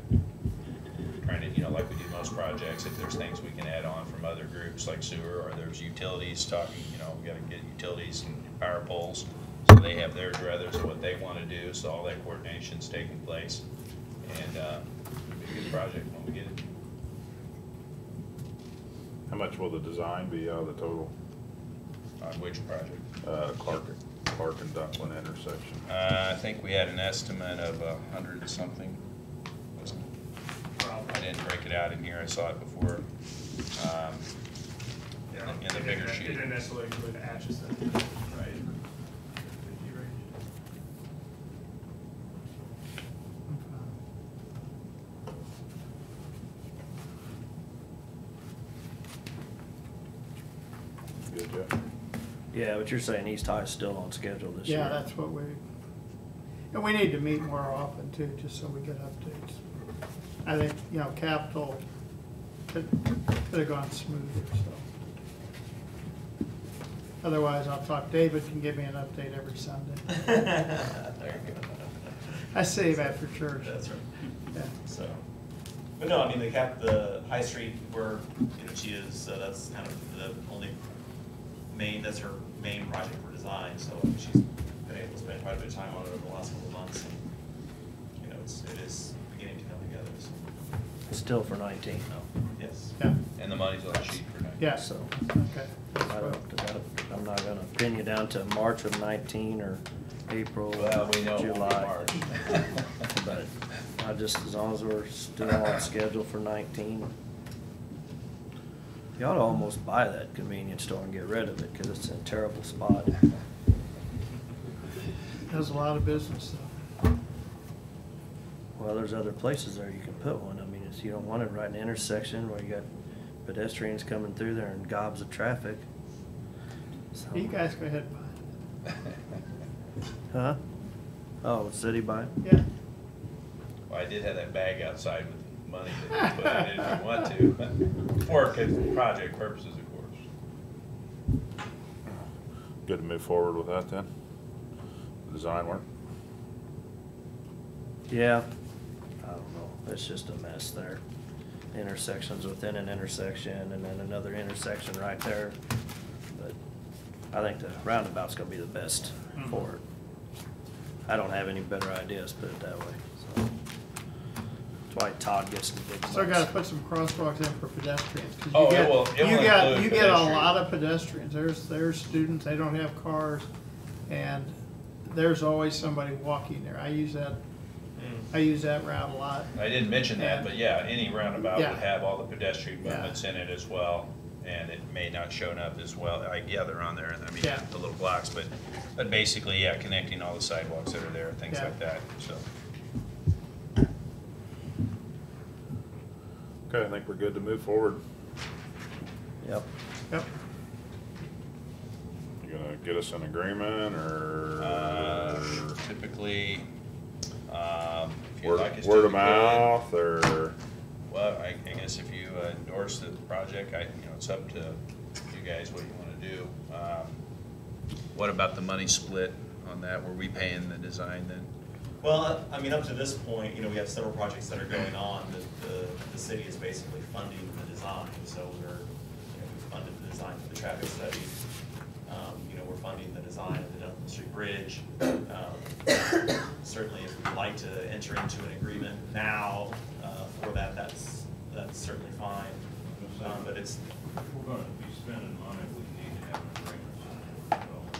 trying to, you know, like we do most projects, if there's things we can add on from other groups like sewer, or there's utilities talking, you know, we got to get utilities and power poles, so they have their druthers of what they want to do, so all that coordination's taking place, and it'll be a good project when we get it. How much will the design be out of the total? On which project? Clark and Duncan intersection. I think we had an estimate of 100 and something. Wasn't it? I didn't break it out in here. I saw it before. In the bigger sheet. It didn't necessarily include Atchison. Right. Good, Jeff. Yeah, but you're saying East High is still on schedule this year? yeah, that's what and we need to meet more often too, just so we get updates. I think, you know, Capital could have gone smoother, so. Otherwise, I'll talk, David can give me an update every Sunday. There you go. I save after church. That's right. Yeah. So, But no, I mean, the High Street where, you know, she is, that's kind of the only that's her main project for design, so she's been able to spend quite a bit of time on it over the last couple of months. And, you know, it is beginning to come together, so. Still for 19, though. Yes. Yeah, And the money's on the sheet for now. yeah, So okay. I'm not gonna pin you down to March of 19 or April, Well, we know it won't be July. March. But I just, as long as we're still on schedule for 19. You ought to almost buy that convenience store and get rid of it, because it's in a terrible spot. Has a lot of business though. Well, there's other places there you can put one. I mean, it's, you don't want it right in the intersection where you got pedestrians coming through there and gobs of traffic. So- You guys go ahead and buy it. Huh? Oh, city buy it? Yeah. Well, I did have that bag outside with money that you put in it if you want to, for project purposes, of course. Good to move forward with that then? Design work? Yeah. I don't know. It's just a mess there. Intersections within an intersection and then another intersection right there. But I think the roundabout's gonna be the best for it. I don't have any better ideas, put it that way, so. That's why Todd gets the big bucks. So I gotta put some crosswalks in for pedestrians. 'Cause Oh, you it get- will you got- include You get a pedestrian. lot of pedestrians. There's students, they don't have cars, and there's always somebody walking there. I use that route a lot. I didn't mention that, but yeah, any roundabout Yeah. would have all the pedestrian Yeah. movements in it as well. And it may not shown up as well, yeah, they're on there, I mean, Yeah. the little blocks, but basically, yeah, connecting all the sidewalks that are there, things Yeah. like that, so. Okay, I think we're good to move forward. Yep. Yep. You gonna get us an agreement or? Typically, if you'd Word like us to. word we of could. mouth or? Well, I guess if you endorse the project, it's up to you guys what you want to do. What about the money split on that? Were we paying the design then? Well, I mean, up to this point, you know, we have several projects that are going on that the city is basically funding the design. So we funded the design for the traffic study. You know, we're funding the design of the Duncan Street Bridge. Certainly, if we'd like to enter into an agreement now for that, that's certainly fine. But it's. If we're gonna be spending money, we need to have an agreement signed, no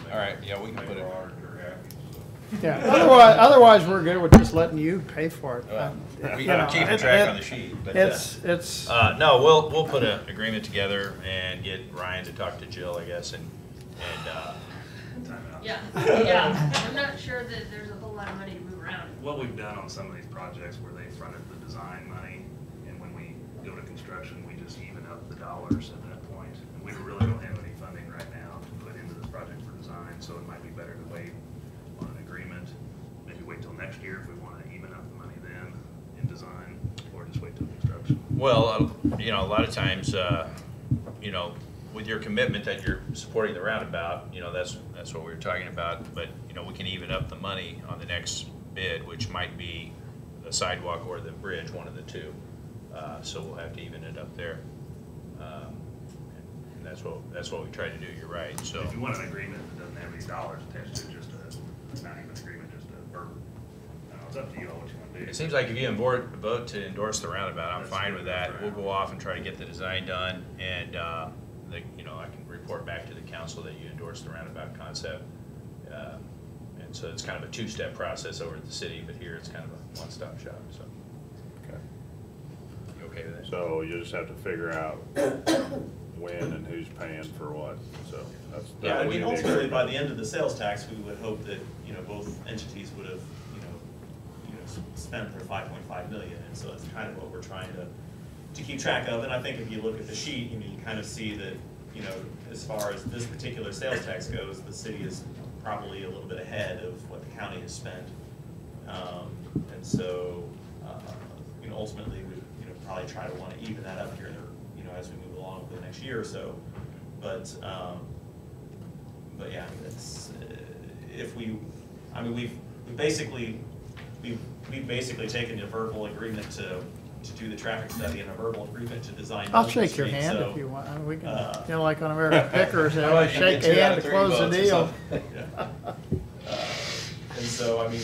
doubt. All right, yeah, we can put it. Make our auditor happy, so. Yeah, otherwise we're good with just letting you pay for it. We You gotta know, keep a it- track it- on the sheet, but. It's, No, we'll put an agreement together and get Ryan to talk to Jill, I guess, and Yeah, yeah, I'm not sure that there's a whole lot of money to move around. What we've done on some of these projects where they fronted the design money, and when we go to construction, we just even up the dollars at that point. And we really don't have any funding right now to put into this project for design, so it might be better to wait on an agreement. Maybe wait till next year if we want to even up the money then in design, or just wait till construction. well, a lot of times, with your commitment that you're supporting the roundabout, that's what we were talking about. But, we can even up the money on the next bid, which might be the sidewalk or the bridge, one of the two. So we'll have to even it up there. And that's what we try to do, you're right, so. If you want an agreement that doesn't have any dollars attached to it, just not even an agreement, just a verbal. It's up to you all what you want to do. It seems like if you vote to endorse the roundabout, I'm fine with that. We'll go off and try to get the design done, and, I can report back to the council that you endorsed the roundabout concept. And so it's kind of a two-step process over at the city, but here it's kind of a one-stop shop, so. Okay. You okay with that? So you just have to figure out when and who's paying for what, so that's. Yeah, I we mean, need to ultimately, agree. by the end of the sales tax, we would hope that, both entities would have, spent their 5.5 million, and so that's kind of what we're trying to keep track of. And I think if you look at the sheet, you kind of see that, as far as this particular sales tax goes, the city is probably a little bit ahead of what the county has spent. And so, ultimately, we, probably try to want to even that up here, as we move along for the next year or so. But yeah, it's, we've basically we've basically taken a verbal agreement to do the traffic study and a verbal agreement to design. I'll Duncan shake your Street, hand so, if you want. I mean, we can, you know, like on American Pickers, they How always about you shake get a 2 out hand of to 3 close the votes or deal. something? And so, I mean,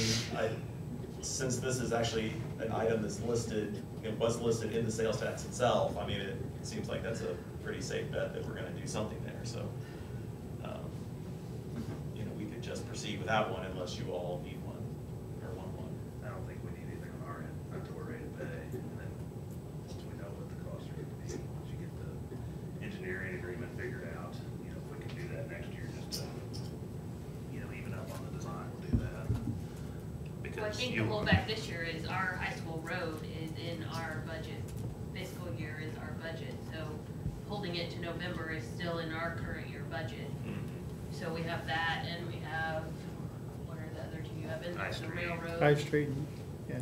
since this is actually an item that's listed, it was listed in the sales tax itself, I mean, it seems like that's a pretty safe bet that we're gonna do something there, so. You know, we could just proceed without one unless you all need one, or want one. I don't think we need anything on our end until we're ready to pay, and then once we know what the costs are gonna be, once you get the engineering agreement figured out, you know, if we can do that next year, just to, you know, even up on the design, we'll do that. Well, I think the holdback this year is our high school road is in our budget. Fiscal year is our budget, so holding it to November is still in our current year budget. So we have that, and we have, what are the other two you have in there? The railroad. High Street, yeah.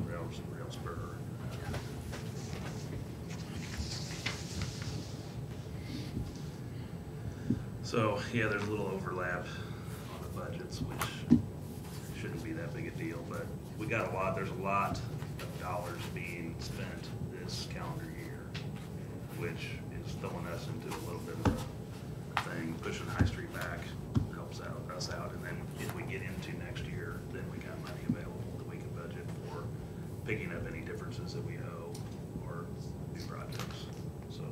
Rail spur. So, yeah, there's a little overlap on the budgets, which shouldn't be that big a deal, but we got there's a lot of dollars being spent this calendar year, which is throwing us into a little bit of a thing. Pushing High Street back helps us out, and then if we get into next year, then we got money available that we can budget for picking up any differences that we owe or new projects, so.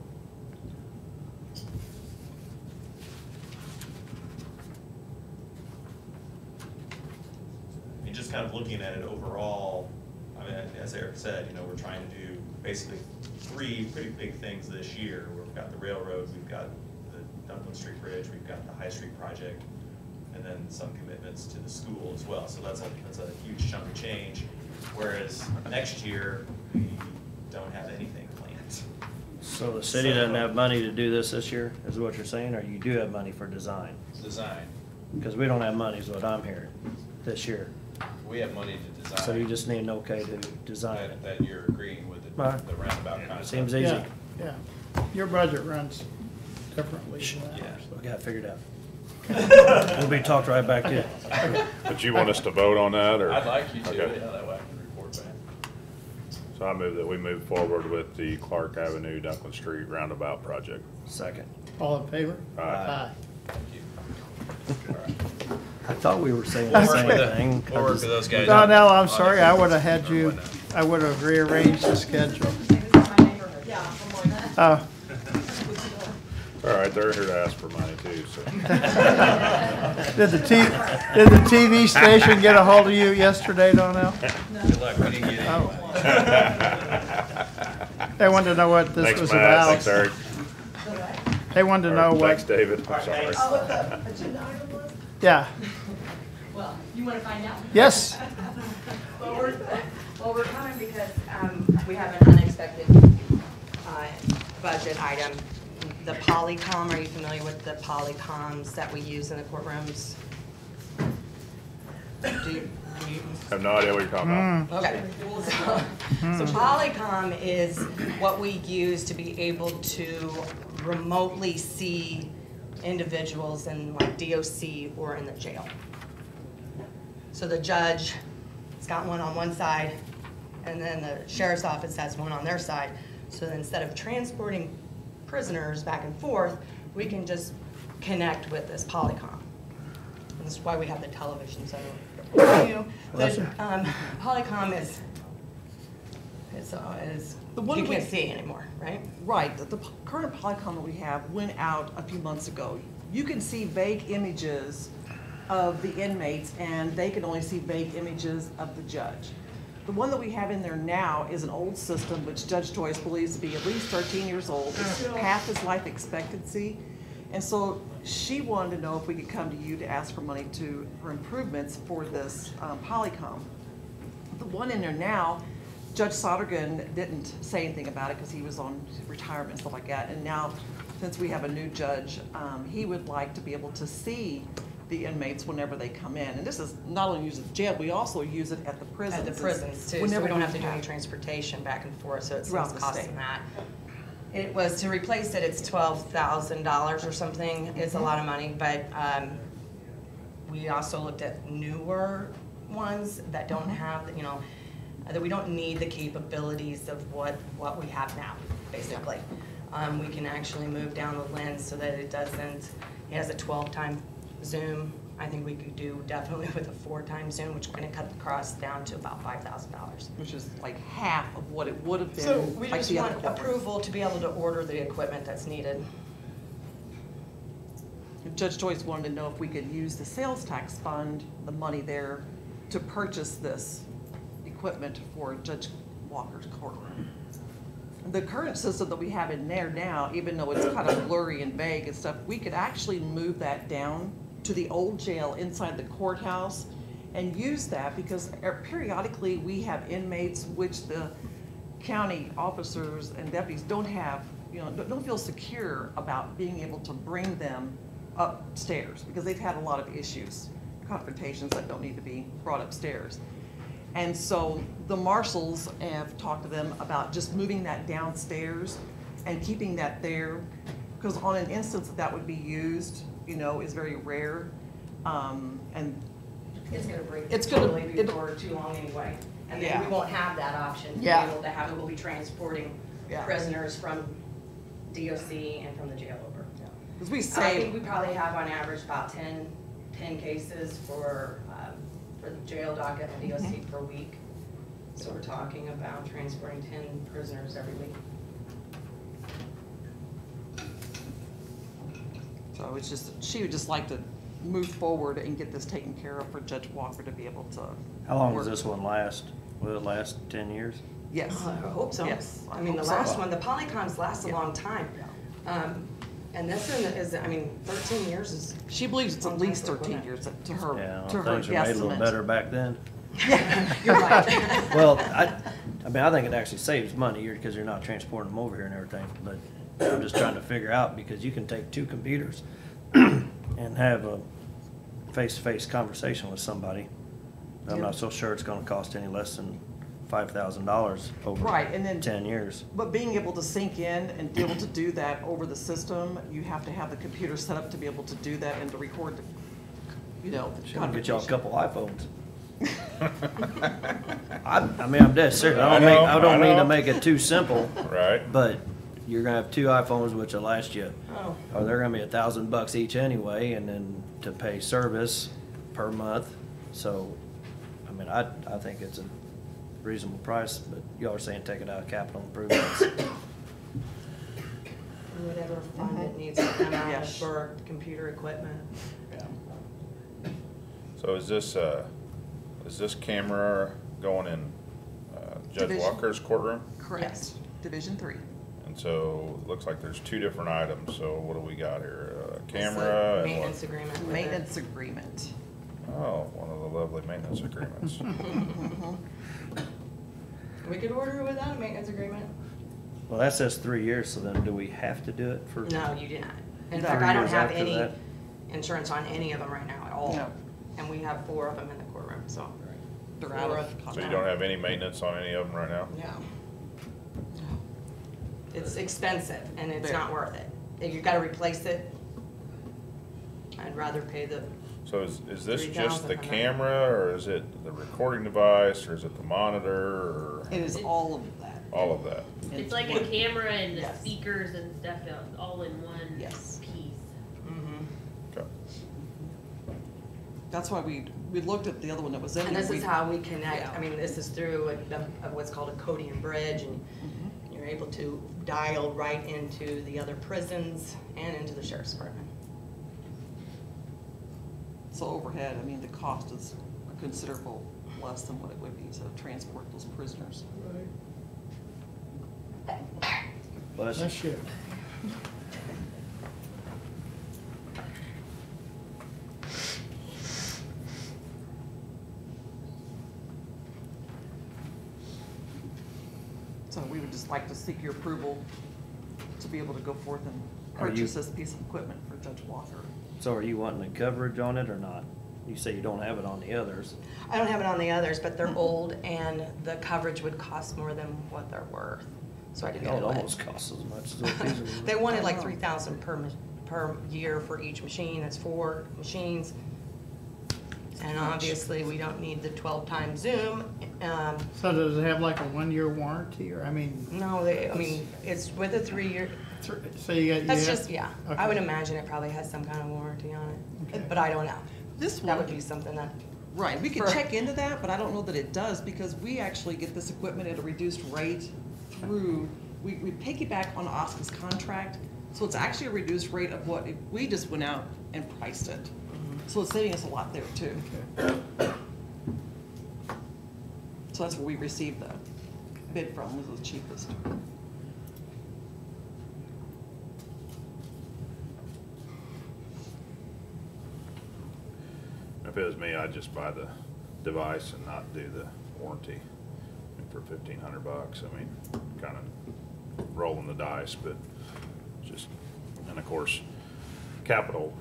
I mean, just kind of looking at it overall, I mean, as Eric said, you know, we're trying to do basically 3 pretty big things this year. We've got the railroad, we've got the Duncan Street Bridge, we've got the High Street project, and then some commitments to the school as well. So that's a huge chunk of change. Whereas next year, we don't have anything planned. So the city doesn't have money to do this year, is what you're saying, or you do have money for design? Design. Because we don't have money is what I'm hearing this year. We have money to design. So you just need an okay to design it. That you're agreeing with Right. the roundabout concept. Seems easy. Yeah, yeah. Your budget runs differently than Yeah, ours. we got it figured out. We'll be talked right back to you. But you want us to vote on that, or? I'd like you to, Okay. yeah, that way I can report back. So I move that we move forward with the Clark Avenue, Duncan Street roundabout project. Second. All in favor? Aye. Thank you. All right. I thought we were saying We'll the work same with thing. it. We'll work with those guys. No, no, I'm on sorry, it. I would have had you, I would have rearranged the schedule. Oh, All right, they're here to ask for money too, so. did the TV station get a hold of you yesterday, Donnell? Good luck, we didn't get any. Oh. They wanted to know what this Thanks, was Matt. about. Thanks, Eric. They wanted to know Thanks, what, David. I'm sorry. yeah, Well, you want to find out? yes. Well, we're coming because we have an unexpected budget item. The Polycom, are you familiar with the Polycoms that we use in the courtrooms? Do you? Have no idea what you're talking about. Okay. So Polycom is what we use to be able to remotely see individuals in like DOC or in the jail. So the judge has got one on one side, and then the sheriff's office has one on their side. So that instead of transporting prisoners back and forth, we can just connect with this Polycom. And this is why we have the television. So the Polycom is The one you we- can't see anymore, right? Right, the current Polycom that we have went out a few months ago. You can see vague images of the inmates, and they can only see vague images of the judge. The one that we have in there now is an old system, which Judge Joyce believes to be at least 13 years old. It's half his life expectancy. And so she wanted to know if we could come to you to ask for money for improvements for this Polycom. The one in there now, Judge Sodergan didn't say anything about it because he was on retirement and stuff like that. And now, since we have a new judge, he would like to be able to see the inmates whenever they come in. And this is not only used at the jail, we also use it at the prisons. At the prisons too, so we don't have to do any transportation back and forth, so it's Throughout the costing state. that. It was, to replace it, it's $12,000 or something. It's a lot of money, but we also looked at newer ones that don't have, you know, that we don't need the capabilities of what we have now, basically. We can actually move down the lens so that it doesn't, it has a 12-time zoom. I think we could do definitely with a 4-time zoom, which is going to cut the cost down to about $5,000. Which is like half of what it would have been. So we like just the other want courtroom. approval to be able to order the equipment that's needed. Judge Joyce wanted to know if we could use the sales tax fund, the money there, to purchase this equipment for Judge Walker's courtroom. The current system that we have in there now, even though it's kind of blurry and vague and stuff, we could actually move that down to the old jail inside the courthouse and use that, because periodically we have inmates which the county officers and deputies don't have, you know, don't feel secure about being able to bring them upstairs because they've had a lot of issues, confrontations that don't need to be brought upstairs. And so the marshals have talked to them about just moving that downstairs and keeping that there, because on an instance that would be used, you know, is very rare. And It's gonna break It's gonna- totally before too long anyway. And then we Yeah. won't have that option to be Yeah. able to have it. We'll be transporting Yeah. prisoners from DOC and from the jail over. because we I say, think we probably have on average about 10 cases for the jail docket and DOC per week. So we're talking about transporting 10 prisoners every week. so it's just, she would just like to move forward and get this taken care of for Judge Walker to be able to. How long work. does this one last? Will it last 10 years? Yes. I hope so. Yes, I mean, the hope so. last one, the polycoms last a Yeah. long time. And this one is, I mean, 13 years is. She believes it's at Long time least for 13 equipment. years to her, Yeah, to her things were made a little guesstimate. better back then. You're right. Well, I mean, I think it actually saves money because you're not transporting them over here and everything, but I'm just trying to figure out, because you can take 2 computers and have a face-to-face conversation with somebody. I'm not so sure it's gonna cost any less than $5,000 over Right, and then- 10 years. But being able to sync in and be able to do that over the system, you have to have the computer set up to be able to do that and to record, you know, the Should get y'all a conversation. couple iPhones. I mean, I'm dead serious. I I don't mean know. to make it too simple, Right? but you're gonna have 2 iPhones, which will last you, Oh. or they're gonna be $1,000 each anyway, and then to pay service per month. So, I mean, I think it's a reasonable price, but y'all are saying take it out of capital improvements. Whatever fund it needs to come out of Yes. for computer equipment. So is this camera going in Judge Division. Walker's courtroom? Correct. Yes. Division 3. And so it looks like there's 2 different items. So what do we got here? A It's camera a and Maintenance what? agreement with it. Maintenance agreement. Oh, one of the lovely maintenance agreements. We could order it without a maintenance agreement. Well, that says 3 years, so then do we have to do it for? No, you do not. In No. fact, 3 I don't years have after any that? insurance on any of them right now at all. No. And we have 4 of them in the courtroom, so. They're out Four of So you contract. don't have any maintenance on any of them right now? No. It's expensive and it's Very. not worth it. If you've gotta replace it, I'd rather pay the, So is this just 3,000 the on that. camera, or is it the recording device, or is it the monitor, or It is all of that. all of that? It's like a camera and the Yes. speakers and stuff all in one Yes. piece. Okay. That's why we looked at the other one that was in and there. this is We- how we connect. Yeah. I mean, this is through what's called a Codian bridge, and you're able to dial right into the other prisons and into the sheriff's department. So overhead, I mean, the cost is considerable less than what it would be to transport those prisoners. Bless you. Bless you. So we would just like to seek your approval to be able to go forth and Are you- purchase this piece of equipment for Judge Walker. So are you wanting the coverage on it or not? You say you don't have it on the others. I don't have it on the others, but they're old and the coverage would cost more than what they're worth. So I had to It get it almost wet. costs as much as what these are. They wanted like 3,000 per year for each machine. That's 4 machines. And obviously, we don't need the 12-time Zoom. So does it have like a 1-year warranty, or, I mean? No, it's with a 3-year. So you got. That's just, yeah. I Okay. would imagine it probably has some kind of warranty on it, Okay. but I don't know. This That one, would be something that, right, we could for- check into that, but I don't know that it does, because we actually get this equipment at a reduced rate through, we piggyback on Austin's contract, so it's actually a reduced rate of what, if we just went out and priced it. So it's saving us a lot there too. So that's where we received the bid from, was the cheapest. If it was me, I'd just buy the device and not do the warranty. I mean, for $1,500, I mean, kind of rolling the dice, but just, and of course, a capital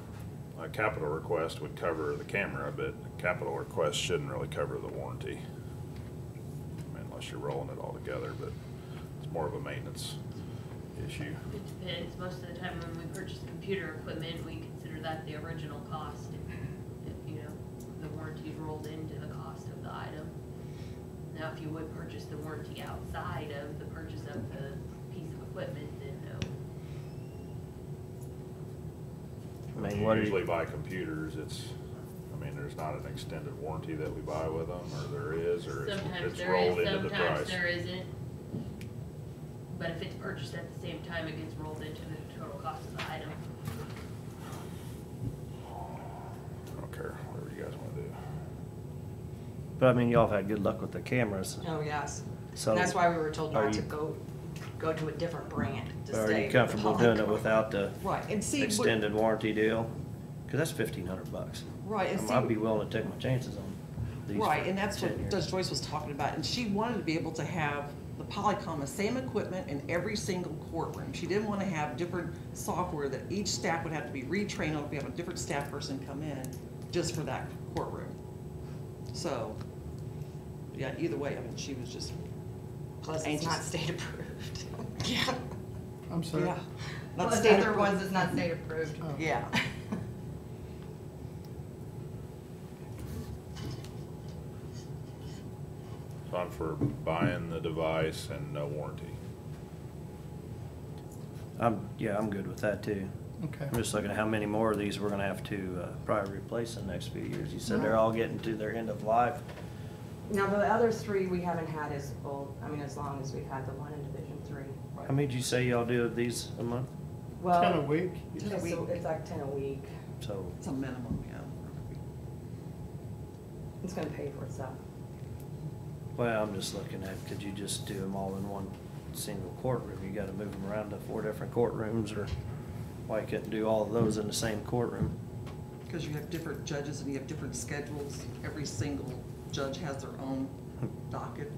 request would cover the camera, but a capital request shouldn't really cover the warranty. I mean, unless you're rolling it all together, but it's more of a maintenance issue. It depends. Most of the time when we purchase computer equipment, we consider that the original cost. If, you know, the warranty's rolled into the cost of the item. Now, if you would purchase the warranty outside of the purchase of the piece of equipment, then no. I mean, You what do usually you, buy computers, I mean, there's not an extended warranty that we buy with them, or there is, or Sometimes it's there rolled is, into the sometimes price. there isn't. But if it's purchased at the same time, it gets rolled into the total cost of the item. I don't care, whatever you guys wanna do. but I mean, y'all have had good luck with the cameras. oh, yes. So And that's why we were told are not to you- go to a different brand, to Are stay you with comfortable the doing it Polycom. without the Right, and see, what- extended warranty deal? Cause that's $1,500. right, and see. I'd be willing to take my chances on these. Right, for and that's 10 what years. Judge Joyce was talking about, and she wanted to be able to have the Polycom, the same equipment in every single courtroom. She didn't want to have different software that each staff would have to be retrained on if we have a different staff person come in just for that courtroom. So, yeah, either way, I mean, she was just, Plus, it's anxious. not state approved. yeah, I'm sorry. yeah. Not Plus, state the other approved. ones is not state approved. Oh. Yeah. So I'm for buying the device and no warranty. Yeah, I'm good with that too. Okay. I'm just looking at how many more of these we're gonna have to probably replace in the next few years. You said they're all getting to their end of life. Now, the other 3 we haven't had as old, I mean, as long as we've had the one in Division 3. How many did you say y'all do of these a month? Well, 10 a week? it's like 10 a week. So, It's a minimum, yeah. It's gonna pay for itself. well, I'm just looking at, could you just do them all in one single courtroom? You gotta move them around to 4 different courtrooms, or why you couldn't do all of those in the same courtroom? Because you have different judges and you have different schedules. Every single judge has their own docket.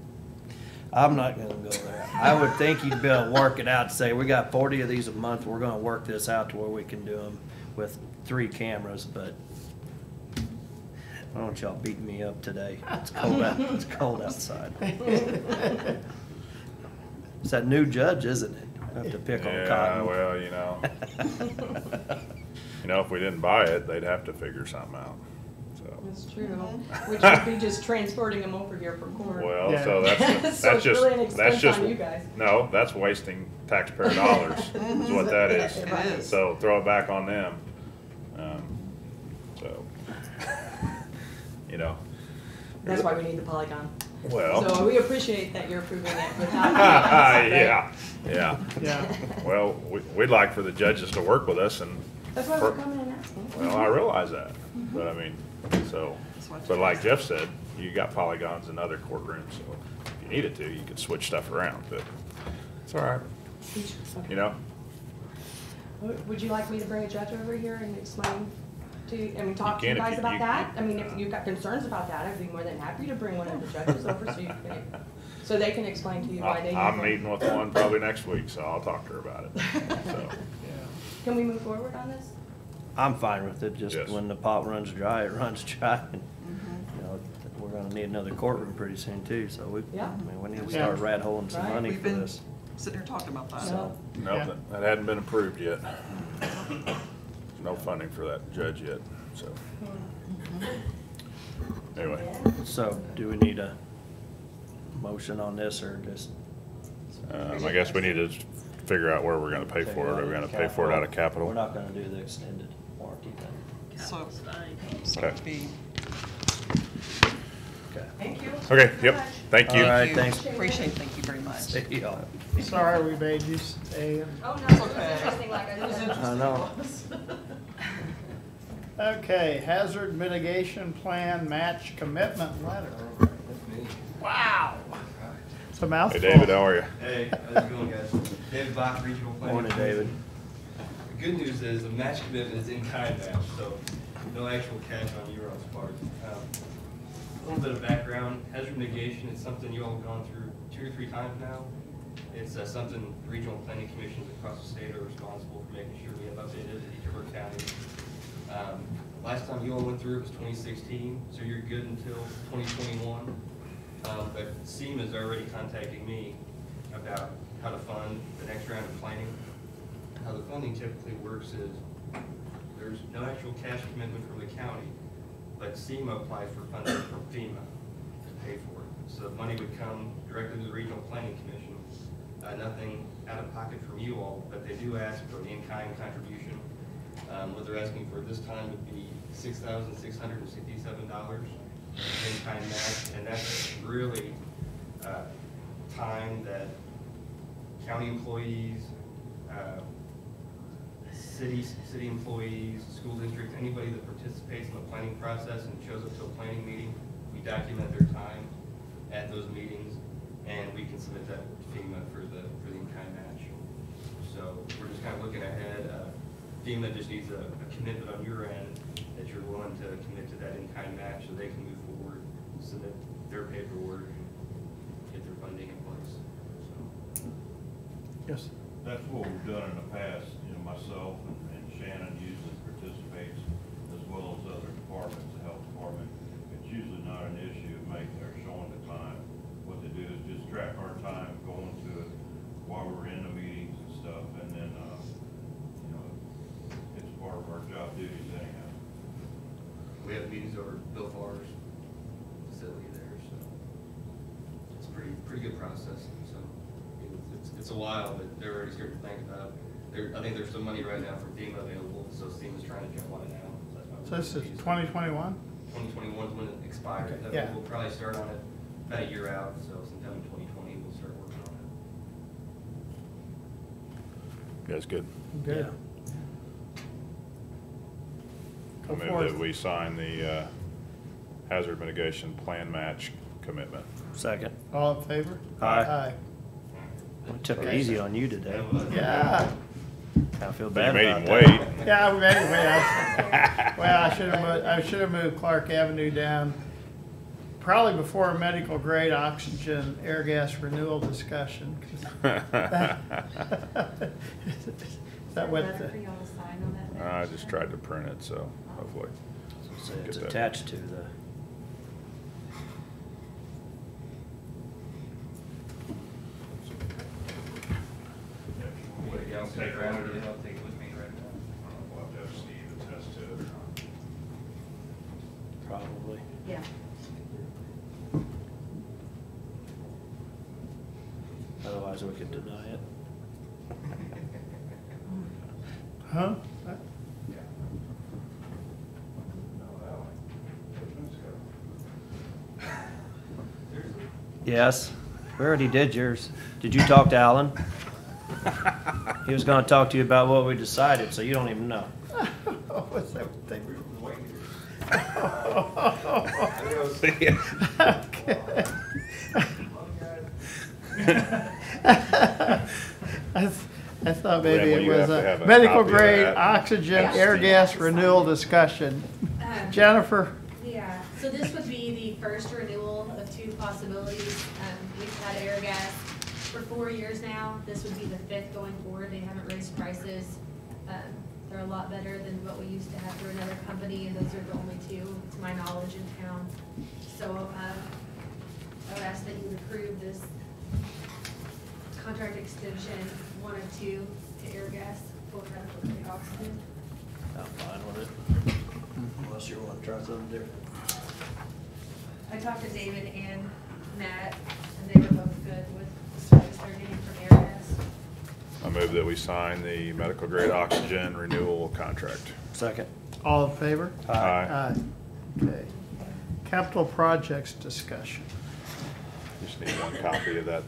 I'm not gonna go there. I would think you'd be able to work it out, say, we got 40 of these a month, we're gonna work this out to where we can do them with 3 cameras, but I don't want y'all beating me up today. It's cold out, it's cold outside. It's that new judge, isn't it? I have to pick on Yeah, Cotton. well, you know, if we didn't buy it, they'd have to figure something out, so. That's true. Which would be just transporting them over here for court. Well, Yeah. so that's So it's just, really an that's expense just, on you guys. no, that's wasting taxpayer dollars, is what that is. It is. So throw it back on them. So, That's why we need the Polygon. well. So we appreciate that you're approving it without. Yeah, yeah. Yeah. Well, we'd like for the judges to work with us and, That's why we're coming and asking. well, I realize that, but I mean, so, That's what- but like Jeff said, you got polygons in other courtrooms, so if you needed to, you could switch stuff around, but it's all right, you know? Would you like me to bring a judge over here and explain to you, I mean, talk to You you can if guys you- about you- that? I mean, if you've got concerns about that, I'd be more than happy to bring one of the judges over so you can, so they can explain to you why they. I'm need meeting with one probably next week, so I'll talk to her about it, so. Can we move forward on this? I'm fine with it, just Yes. when the pot runs dry, it runs dry. And, you know, we're gonna need another courtroom pretty soon too, so we, Yeah. I mean, we need to Yeah. start rat holing some Right. money We've for been this. sitting here talking about that. So, No, Yeah. that hadn't been approved yet. No funding for that judge yet, so. Anyway, So, do we need a motion on this, or just? I guess we need to figure out where we're gonna pay for it. Are we gonna pay for it out of We're capital? not gonna do the extended warranty thing. So, Capital's fine. so Okay. it'd be, Okay. thank you. Okay, yep, thank you. All right, thanks. Appreciate it, thank you very much. See y'all. Sorry we made you stay. Oh, no, That's okay. I know. Okay, hazard mitigation plan match commitment letter. Wow. It's a mouthful. Hey David, how are you? Hey, how's it going, guys? David Bach, Regional Planning. Morning, David. The good news is the match commitment is in kind match, so no actual cash on Euron's part. A little bit of background, hazard mitigation is something you all have gone through 2 or 3 times now. It's something regional planning commissions across the state are responsible for making sure we have updated in each of our counties. Last time you all went through it was 2016, so you're good until 2021. But SEMA is already contacting me about how to fund the next round of planning. How the funding typically works is there's no actual cash commitment from the county, but SEMA applies for funding from FEMA to pay for it. So the money would come directly to the Regional Planning Commission. Nothing out of pocket from you all, but they do ask for an in-kind contribution. What they're asking for this time would be $6,667 in-kind match, and that's really time that county employees, city employees, school districts, anybody that participates in the planning process and shows up to a planning meeting, we document their time at those meetings, and we can submit that to FEMA for the in-kind match. So we're just kind of looking ahead. FEMA just needs a commitment on your end that you're willing to commit to that in-kind match so they can move forward, submit their paperwork, and get their funding in place. So. Yes. That's what we've done in the past, you know, myself and Shannon usually participates, as well as other departments, the health department. It's usually not an issue of making or showing the time. What they do is just track our time, going to it while we're in the meetings and stuff, and then, you know, it's part of our job duties anyhow. We have meetings over Bill Farr's facility there, so it's a pretty good process. So it's a while, but they're already starting to think about. I think there's some money right now from FEMA available, so FEMA's trying to jump on it now. So this is 2021? 2021 is when it expires. Okay, yeah. We'll probably start on it about a year out, so sometime in 2020 we'll start working on it. You guys good? Good. I move forth. that we sign the hazard mitigation plan match commitment. Second. All in favor? Aye. We took it easy on you today. Yeah. I feel You bad made about him that. wait. Yeah, we made it wait. Well, I should have moved Clark Avenue down probably before a medical grade oxygen air gas renewal discussion. 'Cause that- Is that what the? I just tried to print it, so hopefully. So it's get that. attached to the. Yeah, I'll take it around, or I'll take it with me right now. We'll have to have Steve attest to it or not. Probably. Yeah. Otherwise, we could deny it. Huh? Yes, we already did yours. Did you talk to Alan? He was gonna talk to you about what we decided, so you don't even know. What's that thing? I thought maybe Then it you was have to have a a medical copy of grade that. oxygen air gas renewal discussion. Jennifer? Yeah, so this would be the first renewal of 2 possibilities. We've had air gas for 4 years now. This would be the 5th going forward. They haven't raised prices. They're a lot better than what we used to have through another company, and those are the only 2, to my knowledge, in town. So I would ask that you approve this contract extension 1 of 2 to air gas for medical grade oxygen. I'm fine with it. Unless you wanna try something different. I talked to David and Matt, and they were both good with the service they're getting from Airgas. I move that we sign the medical grade oxygen renewal contract. Second. All in favor? Aye. Aye. Okay. Capital projects discussion. Just need one copy of that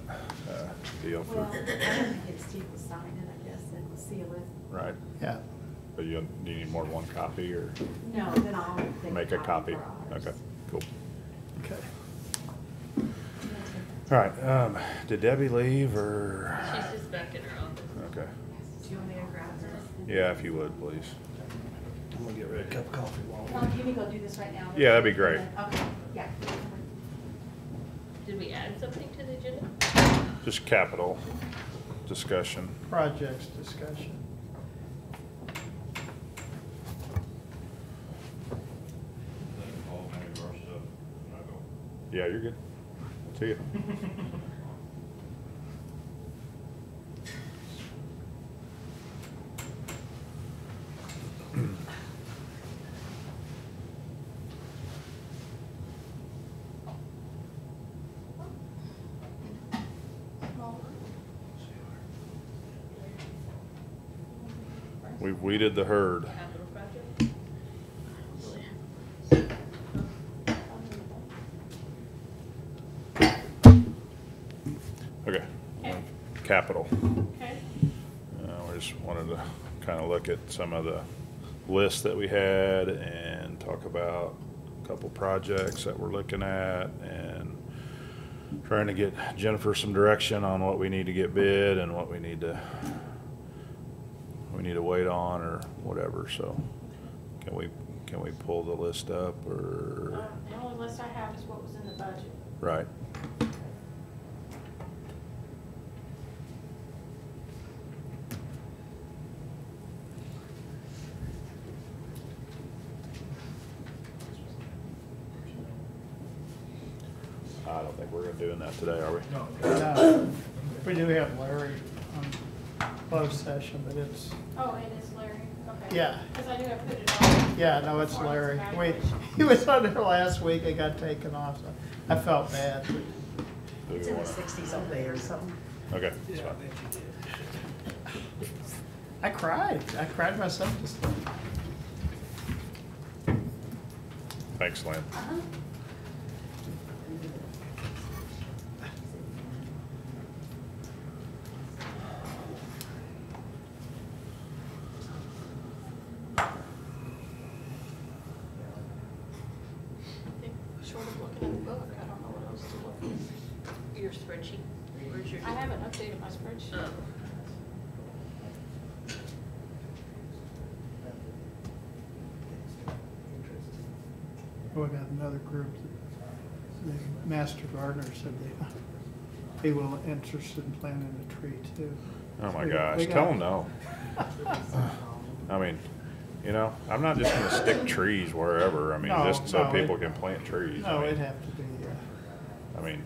deal Well, for, I don't think it's Steve will sign it, I guess, and seal it. right? Yeah. But you need more than one copy or No, then I'll make a copy? for ours. Okay, cool. Okay. All right, did Debbie leave or? She's just back in her office. Okay. Do you want me to grab this? Yeah, if you would, please. I'm gonna get rid of a cup of coffee while Well, you can go do this right now. Yeah, that'd be great. Okay, yeah. Did we add something to the agenda? Just capital discussion. Projects discussion. All maybe our stuff, and I go, Yeah, you're good. See you. We've weeded the herd. Capital project? Okay. Okay. Capital. Okay. We just wanted to kind of look at some of the lists that we had and talk about a couple projects that we're looking at and trying to get Jennifer some direction on what we need to get bid and what we need to wait on or whatever. So can we pull the list up or? The only list I have is what was in the budget. Right. I don't think we're doing that today, are we? No. We do have Larry on closed session, but it's, Oh, it is Larry, okay. Yeah. Because I knew I put it on. yeah, no, it's Larry. Wait, he was on there last week, it got taken off, so I felt bad. Do It's we in the wanna- 60s up there or something. Okay, that's fine. I cried myself to sleep. Thanks, Lynn. Short of looking in the book, I don't know what else to look at. Your spreadsheet? Where's your? I haven't updated my spreadsheet. Oh. We got another group, the Master Gardener said they will interested in planting a tree too. Oh my We gosh, got- tell them no. I mean, you know, I'm not just gonna stick trees wherever, I mean, No, just so no, people it- can plant trees. No, I mean, it'd have to be, I mean,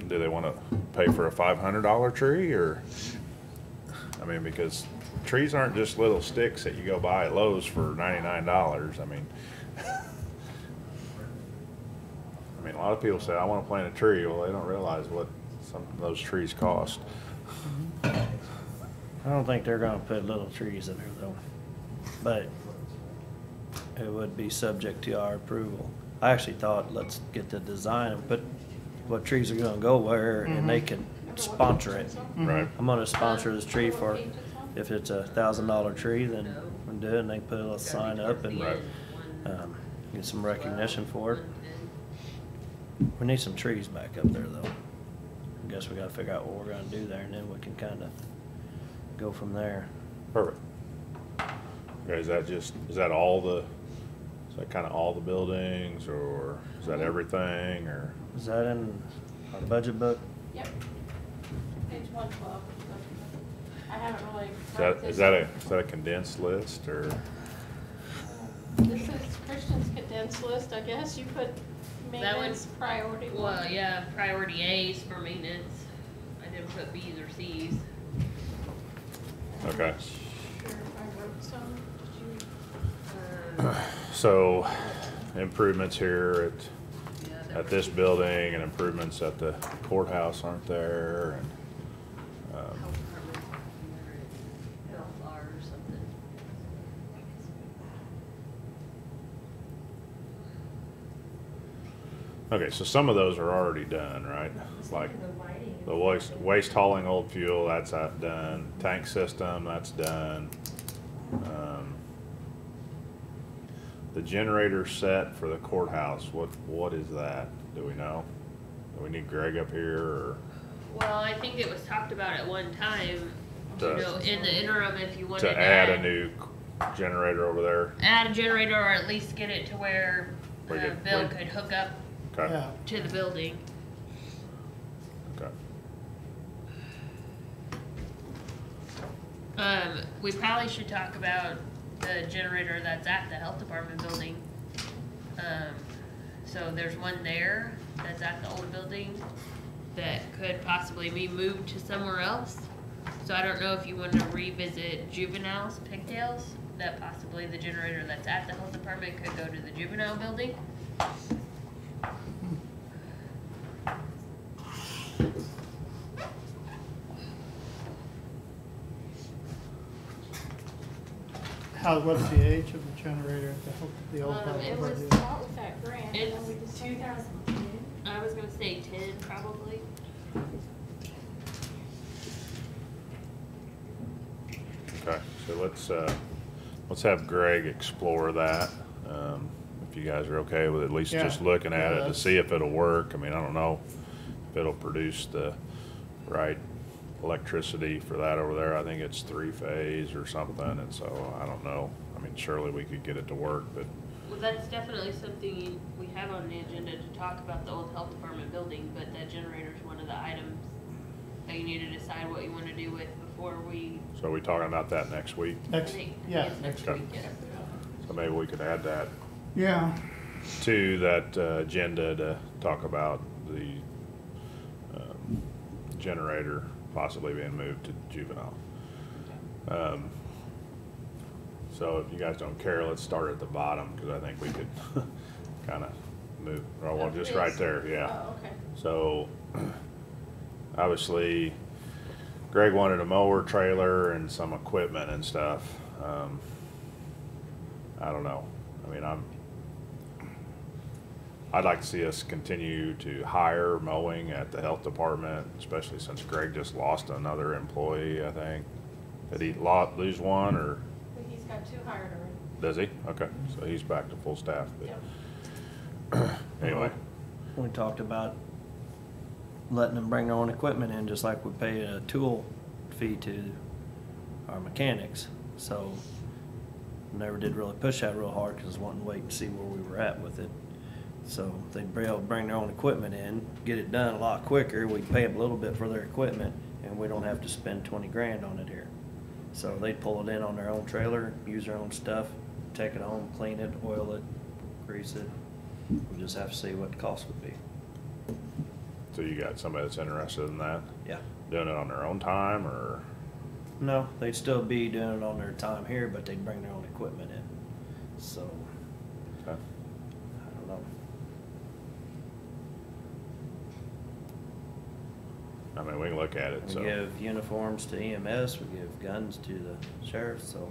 do they wanna pay for a $500 tree or? I mean, because trees aren't just little sticks that you go buy at Lowe's for $99, I mean. I mean, a lot of people say, I wanna plant a tree, well, they don't realize what some of those trees cost. I don't think they're gonna put little trees in there though, but it would be subject to our approval. I actually thought, let's get the design and put what trees are gonna go where and they can sponsor it. Right. I'm gonna sponsor this tree for, if it's $1,000 tree, then we can do it and they can put a little sign up and Right. get some recognition for it. We need some trees back up there though. I guess we gotta figure out what we're gonna do there and then we can kinda go from there. Perfect. Okay, is that all the, is that kinda all the buildings, or is that everything, or? Is that in our budget book? Yep. Page 112. I haven't really. Is that a condensed list, or? This is Christian's condensed list, I guess. You put That one- maintenance priority one. Well, yeah, priority A's for maintenance. I didn't put B's or C's. Okay. Sure, if I wrote some. Did you? So, improvements here Yeah, at this building and improvements at the courthouse aren't there, and, Health department, health bar or something. okay, so some of those are already done, right? Like the waste hauling old fuel, that's done. Tank system, that's done. The generator set for the courthouse, what is that? Do we know? Do we need Greg up here, or? Well, I think it was talked about at one time, To- you know, in the interim, if you wanted To add a new generator over there? add a generator, or at least get it to where We could- Bill we- could hook up Okay, Yeah, to the building. okay. We probably should talk about the generator that's at the health department building. So there's one there that's at the old building that could possibly be moved to somewhere else. So I don't know if you want to revisit juveniles, pigtails, that possibly the generator that's at the health department could go to the juvenile building. what's the age of the generator at the old house? It was Not with that grant, It's- and we did 2010. I was gonna say 10 probably. Okay, so let's have Greg explore that, if you guys are okay with at least Yeah. just looking at Yeah, it to that's- see if it'll work. I mean, I don't know if it'll produce the right electricity for that over there. I think it's 3-phase or something, and so I don't know. I mean, surely we could get it to work, but Well, that's definitely something we have on the agenda to talk about the old health department building, but that generator is one of the items that you need to decide what you wanna do with before we. so are we talking about that next week? Next, I think yeah, it's next Okay. week, yes. So maybe we could add that yeah. to that agenda to talk about the generator possibly being moved to juvenile. So if you guys don't care, let's start at the bottom, because I think we could kind of move, or well, just right there, yeah. Oh, okay. So, obviously, Greg wanted a mower trailer and some equipment and stuff. I don't know. I mean, I'd like to see us continue to hire mowing at the health department, especially since Greg just lost another employee, I think. Did he lose one, or But he's got 2 hired already. does he? Okay, so he's back to full staff, Yep. but anyway. We talked about letting them bring their own equipment in, just like we pay a tool fee to our mechanics. So never did really push that real hard, because I was wanting to wait and see where we were at with it. So they'd be able to bring their own equipment in, get it done a lot quicker. We pay them a little bit for their equipment, and we don't have to spend 20 grand on it here. So they'd pull it in on their own trailer, use their own stuff, take it home, clean it, oil it, grease it. We just have to see what the cost would be. So you got somebody that's interested in that? Yeah. Doing it on their own time, or? No, they'd still be doing it on their time here, but they'd bring their own equipment in. So, Okay. I don't know. I mean, we can look at it, We so. give uniforms to EMS, we give guns to the sheriff, so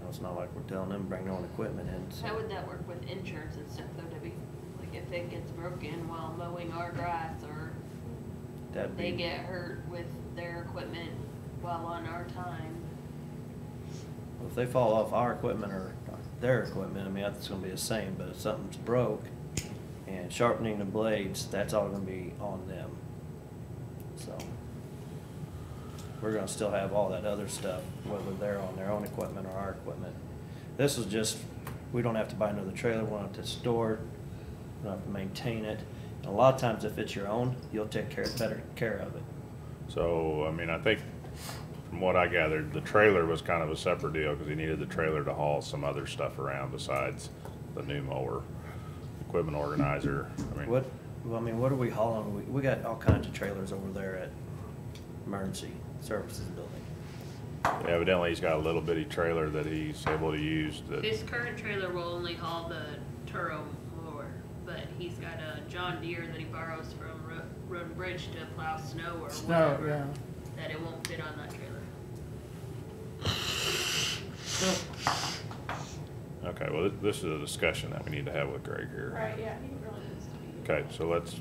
it's not like we're telling them to bring their own equipment in. So. How would that work with insurance and stuff though, Debbie? Like if it gets broken while mowing our grass, or That'd they be, get hurt with their equipment while on our time? if they fall off our equipment or their equipment, I mean, that's gonna be the same, but if something's broke and sharpening the blades, that's all gonna be on them. So, we're gonna still have all that other stuff, whether they're on their own equipment or our equipment. This is just, we don't have to buy another trailer, we don't have to store it, we don't have to maintain it. And a lot of times, if it's your own, you'll take better care of it. So, I mean, I think from what I gathered, the trailer was kind of a separate deal, because he needed the trailer to haul some other stuff around besides the new mower, equipment organizer. I mean, What are we hauling? We got all kinds of trailers over there at Emergency Services Building. evidently he's got a little bitty trailer that he's able to use that. This current trailer will only haul the Turo mower. but he's got a John Deere that he borrows from Road and Bridge to plow snow or Snow, whatever, yeah. that it won't fit on that trailer. Okay, well, this is a discussion that we need to have with Greg here. Right, yeah, he really needs to be. Okay, so let's,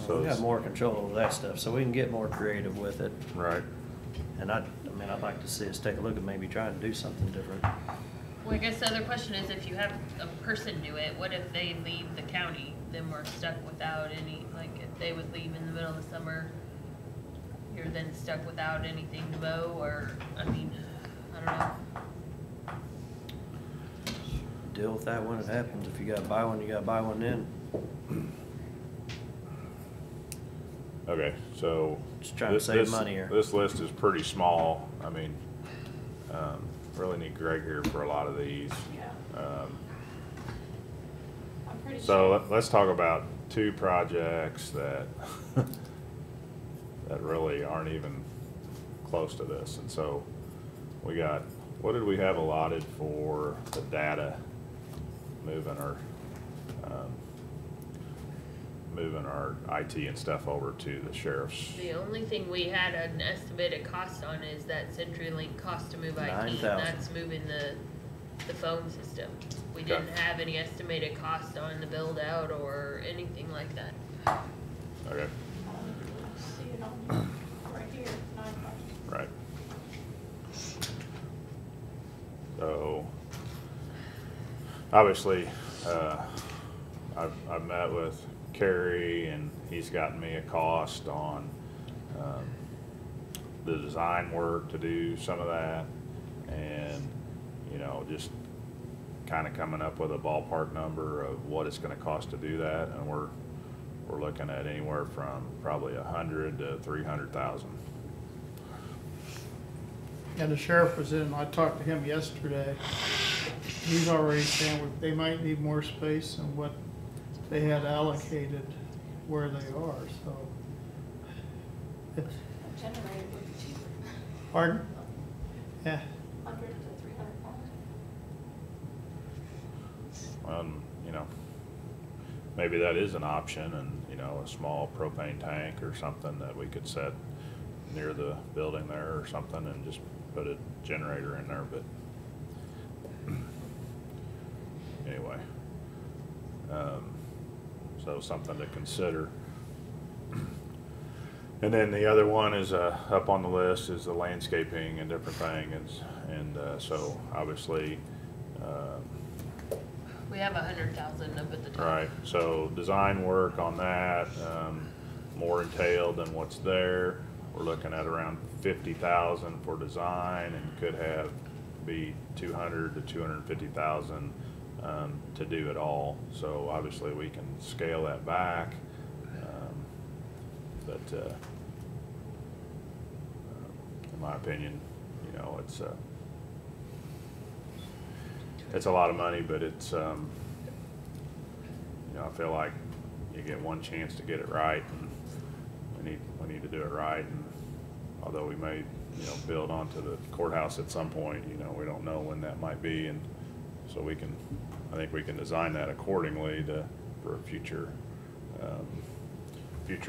We got more control over that stuff, so we can get more creative with it. right, And I'd like to see us take a look at maybe trying to do something different. Well, I guess the other question is, if you have a person do it, what if they leave the county? Then we're stuck without any, like, if they would leave in the middle of the summer, you're then stuck without anything to mow, or, I mean, I don't know. Deal with that when it happens. If you gotta buy one, you gotta buy one then. okay, so. Just trying to save money here. This list is pretty small. I mean, really need Greg here for a lot of these. Yeah. I'm pretty So sure. let's talk about two projects that, that really aren't even close to this. And so we got, what did we have allotted for the data moving our IT and stuff over to the sheriff's? The only thing we had an estimated cost on is that CenturyLink cost to move IT, and $9,000. that's moving the phone system. We Okay. didn't have any estimated cost on the build out or anything like that. Okay, See it on, right here, 9:00. right. So, obviously, I've met with Kerry and he's gotten me a cost on, the design work to do some of that. And, you know, just kinda coming up with a ballpark number of what it's gonna cost to do that. And we're looking at anywhere from probably 100 to 300,000. And the sheriff was in, I talked to him yesterday. He's already saying they might need more space than what they had allocated where they are, so. It's, A generator would be cheaper, pardon? Yeah, 100 to 300,000. You know, maybe that is an option, and, you know, a small propane tank or something that we could set near the building there or something and just put a generator in there, but anyway. So something to consider. And then the other one is, up on the list is the landscaping and different things, and so obviously, We have 100,000 up at the top. right, so design work on that, more entailed than what's there. We're looking at around 50,000 for design, and could be 200 to 250,000 to do it all. So obviously we can scale that back, but in my opinion, you know, it's a lot of money, but it's, you know, I feel like you get one chance to get it right, and we need to do it right. And although we may, you know, build onto the courthouse at some point, you know, we don't know when that might be, and so I think we can design that accordingly for a future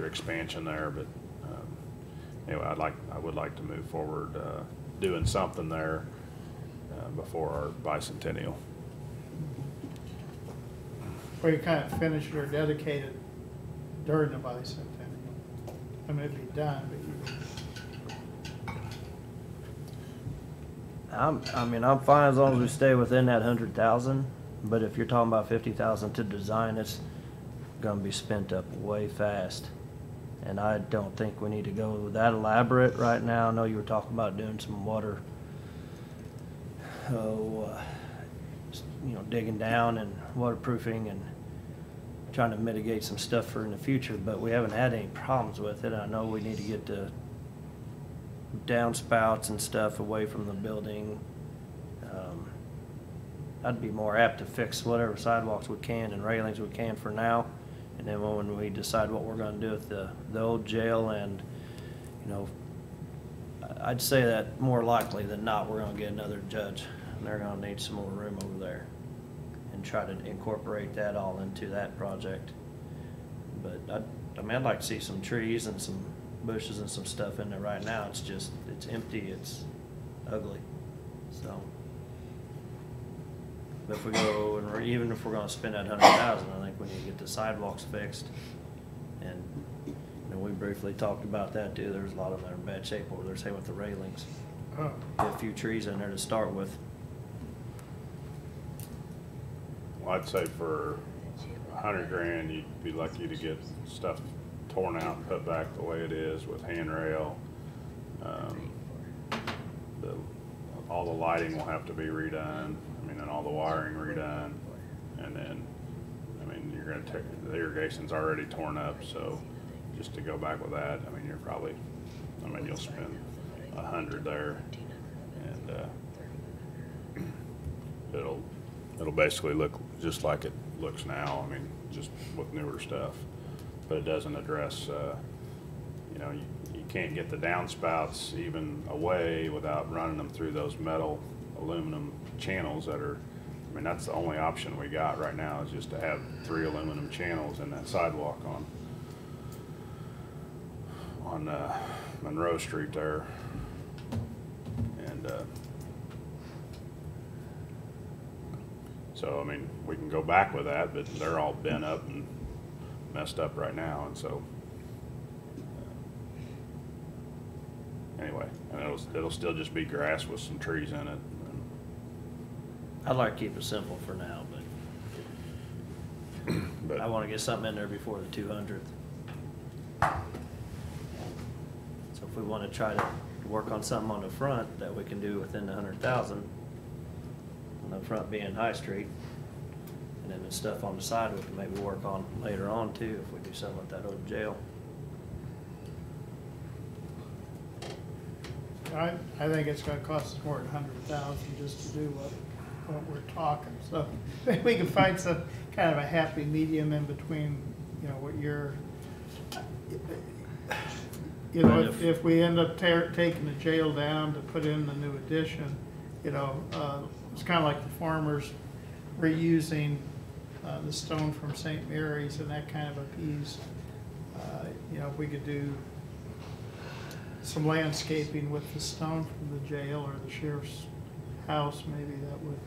expansion there. But anyway, I would like to move forward doing something there before our bicentennial. or you kind of finished or dedicated during the bicentennial. I mean, it'd be done, but I'm fine as long as we stay within that 100,000, but if you're talking about 50,000 to design, it's gonna be spent up way fast. And I don't think we need to go that elaborate right now. I know you were talking about doing some water, digging down and waterproofing and trying to mitigate some stuff for in the future, but we haven't had any problems with it. I know we need to get the downspouts and stuff away from the building. I'd be more apt to fix whatever sidewalks we can and railings we can for now, and then when we decide what we're gonna do with the old jail, and, you know, I'd say that more likely than not, we're gonna get another judge, and they're gonna need some more room over there. and try to incorporate that all into that project. But I mean, I'd like to see some trees and some bushes and some stuff in there right now. It's just, it's empty, it's ugly, so. But if we go, and even if we're gonna spend that 100,000, I think we need to get the sidewalks fixed. And, you know, we briefly talked about that too. There's a lot of them that are in bad shape over there, same with the railings. Oh. Get a few trees in there to start with. Well, I'd say for 100 grand, you'd be lucky to get stuff torn out and put back the way it is with handrail. All the lighting will have to be redone. I mean, and all the wiring redone. And then, I mean, you're gonna take, the irrigation's already torn up, so just to go back with that, I mean, you're probably, I mean, you'll spend 100 there. And it'll basically look just like it looks now. I mean, just with newer stuff, but it doesn't address, you know, you can't get the downspouts even away without running them through those metal aluminum channels that are, I mean, that's the only option we got right now, is just to have 3 aluminum channels in that sidewalk on Monroe Street there. And so, I mean, we can go back with that, but they're all bent up and messed up right now, and so anyway, and it'll still just be grass with some trees in it. I'd like to keep it simple for now, but I want to get something in there before the 200th. So if we want to try to work on something on the front that we can do within the 100,000, on the front being High Street, and then the stuff on the side we can maybe work on later on too, if we do something with that old jail. I think it's gonna cost us more than 100,000 just to do what we're talking. So maybe we can find some kind of a happy medium in between, you know, what you're, you know, if we end up taking the jail down to put in the new addition, you know, it's kind of like the farmers reusing the stone from St. Mary's and that kind of a piece. You know, if we could do some landscaping with the stone from the jail or the sheriff's house, maybe that would,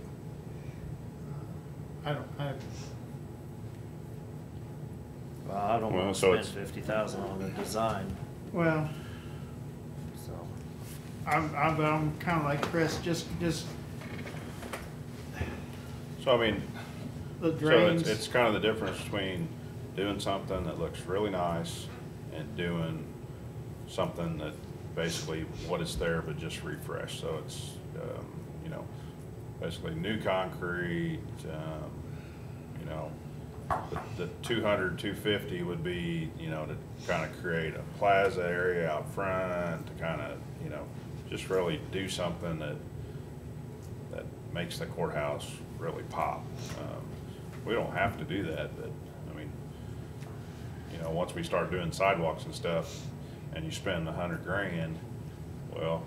Well, I don't want to so spend 50,000 on the design. well, So I'm kind of like Chris, just So, I mean, the so drains. it's kind of the difference between doing something that looks really nice and doing something that basically what is there but just refresh. So it's, you know, basically new concrete, you know, the 200, 250 would be, you know, to kind of create a plaza area out front, to kind of, you know, just really do something that makes the courthouse really pop. We don't have to do that, but I mean, you know, once we start doing sidewalks and stuff and you spend 100 grand, well,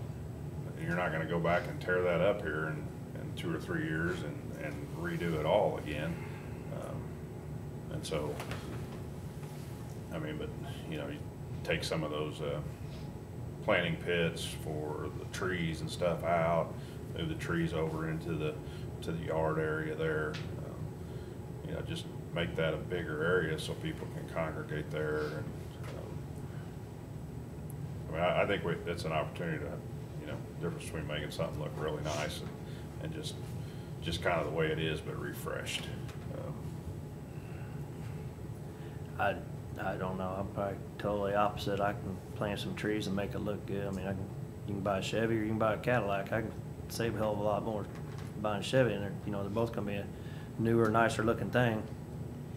you're not gonna go back and tear that up here in 2 or 3 years and redo it all again. And so, I mean, but, you know, you take some of those planting pits for the trees and stuff out, move the trees over into the yard area there. You know, just make that a bigger area so people can congregate there. And I mean, I think it's an opportunity to, you know, difference between making something look really nice and just kind of the way it is, but refreshed. I don't know. I'm probably totally opposite. I can plant some trees and make it look good. I mean, you can buy a Chevy or you can buy a Cadillac. I can save a hell of a lot more buying a Chevy, and you know, they're both gonna be a newer, nicer looking thing.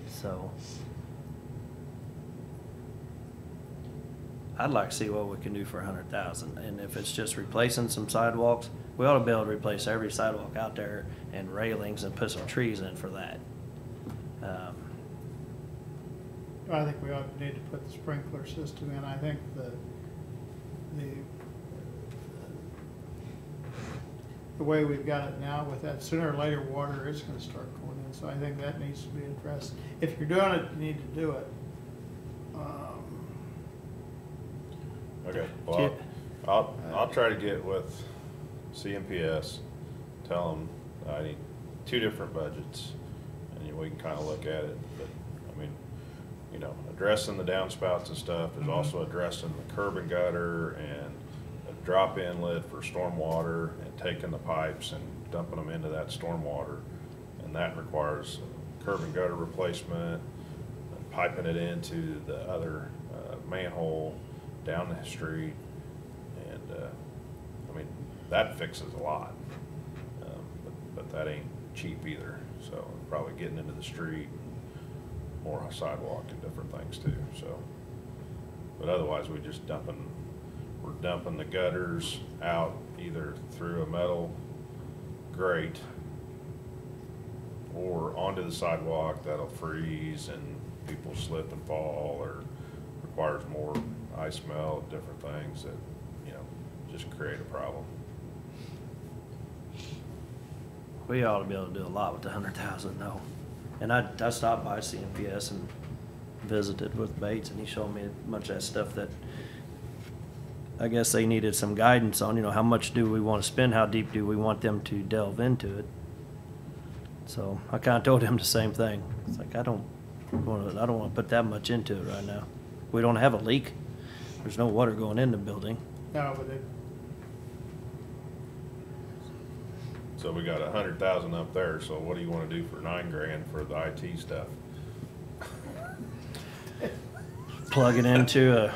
So I'd like to see what we can do for 100,000, and if it's just replacing some sidewalks, we ought to be able to replace every sidewalk out there and railings and put some trees in for that. I think we ought to need to put the sprinkler system in. I think the way we've got it now with that, sooner or later, water is gonna start going in, so I think that needs to be addressed. If you're doing it, you need to do it. Okay, well, I'll try to get with CMPS, tell them I need 2 different budgets, and we can kinda look at it, but, I mean, you know, addressing the downspouts and stuff is also addressing the curb and gutter and a drop inlet for stormwater and taking the pipes and dumping them into that stormwater. And that requires curb and gutter replacement, and piping it into the other manhole down the street. And, I mean, that fixes a lot, but that ain't cheap either. So probably getting into the street, more sidewalk and different things too, so. But otherwise, we're dumping the gutters out either through a metal grate or onto the sidewalk that'll freeze and people slip and fall, or requires more ice melt, different things that, you know, just create a problem. We ought to be able to do a lot with the 100,000 though. And I stopped by CMPS and visited with Bates, and he showed me a bunch of that stuff that I guess they needed some guidance on, you know, how much do we want to spend, how deep do we want them to delve into it. So I kind of told him the same thing. It's like, I don't want to put that much into it right now. We don't have a leak. There's no water going in the building. No, but it, So we got 100,000 up there, so what do you want to do for $9,000 for the IT stuff? Plug it into a,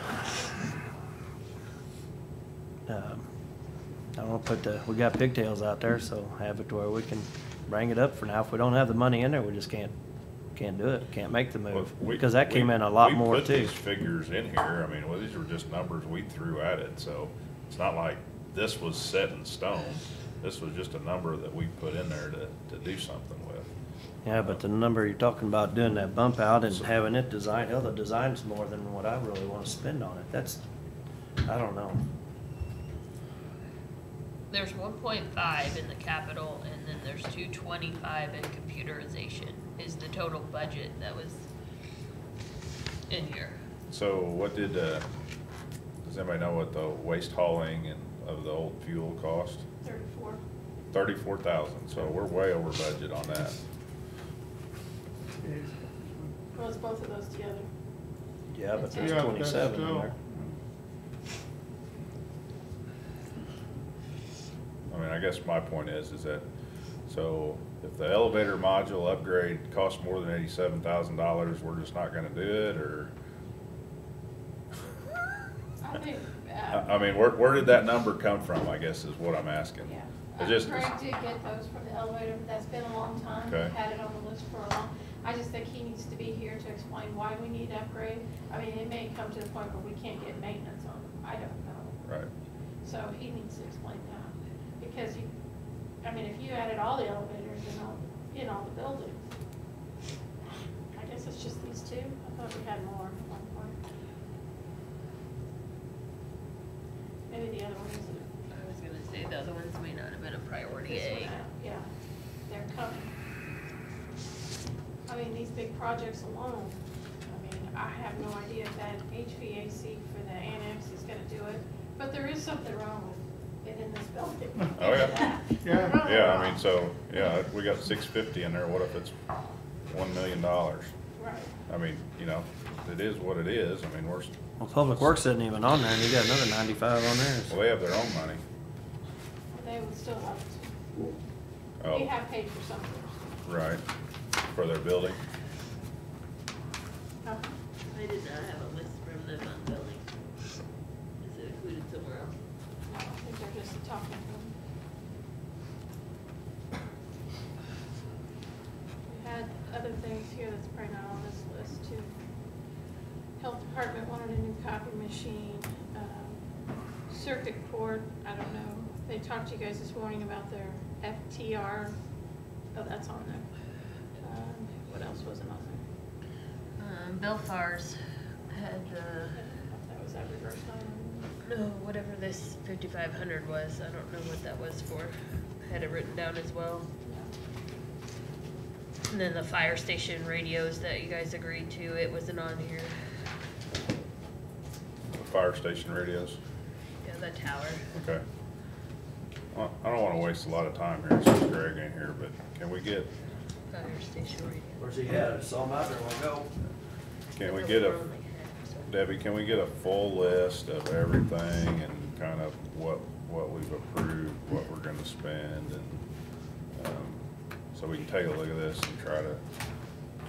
I don't know, we got pigtails out there, so have it to where we can bring it up for now. If we don't have the money in there, we just can't do it, can't make the move. Because that came in a lot more We put too. these figures in here, I mean, well, these were just numbers we threw at it, so it's not like this was set in stone. This was just a number that we put in there to do something with. Yeah, but the number you're talking about doing that bump out and having it designed, hell, the design's more than what I really want to spend on it. That's, I don't know. There's 1.5 in the capital, and then there's 225 in computerization is the total budget that was in here. So what did, does anybody know what the waste hauling and of the old fuel cost? 34. 34,000, so we're way over budget on that. Well, it's both of those together. Yeah, but there's Yeah, but 27 in that's there. I mean, I guess my point is that, so if the elevator module upgrade costs more than $87,000, we're just not gonna do it, or? I think, I mean, where did that number come from, I guess is what I'm asking. yeah. It just, Greg did get those from the elevator, but that's been a long time. Okay. He had it on the list for a long. I just think he needs to be here to explain why we need to upgrade. I mean, it may come to the point where we can't get maintenance on them. I don't know. right. So he needs to explain that. Because you, I mean, if you added all the elevators in all the buildings, I guess it's just these two. I thought we had more at one point. Maybe the other ones. I was gonna say the other ones may not have been a priority This A. one, yeah, they're coming. I mean, these big projects alone, I mean, I have no idea if that HVAC for the annex is gonna do it, but there is something wrong with it in this building. Oh, yeah. yeah, Yeah, I mean, so, yeah, we got 650 in there, what if it's $1 million? Right. I mean, you know, it is what it is, I mean, we're, Well, Public Works isn't even on there, and you got another 95 on there. well, they have their own money. They would still have to. Oh. We have paid for some of theirs. Right, for their building. Uh-huh. I did not have a list from them on building. Is it included somewhere else? No, I think they're just talking to them. We had other things here that's probably not on this list too. Health Department wanted a new copy machine. Circuit court, I don't know. They talked to you guys this morning about their FTR. Oh, that's on there. What else wasn't on there? Bill Fars had, That was that reverse line. no, whatever this 5,500 was, I don't know what that was for. had it written down as well. And then the fire station radios that you guys agreed to, it wasn't on here. The fire station radios. Yeah, the tower. Okay. Well, I don't wanna waste a lot of time here since Greg ain't here, but can we get, Fire station radio. Where's he at? I saw him out there a while ago. can we get a, Debbie, can we get a full list of everything and kind of what we've approved, what we're gonna spend, and, so we can take a look at this and try to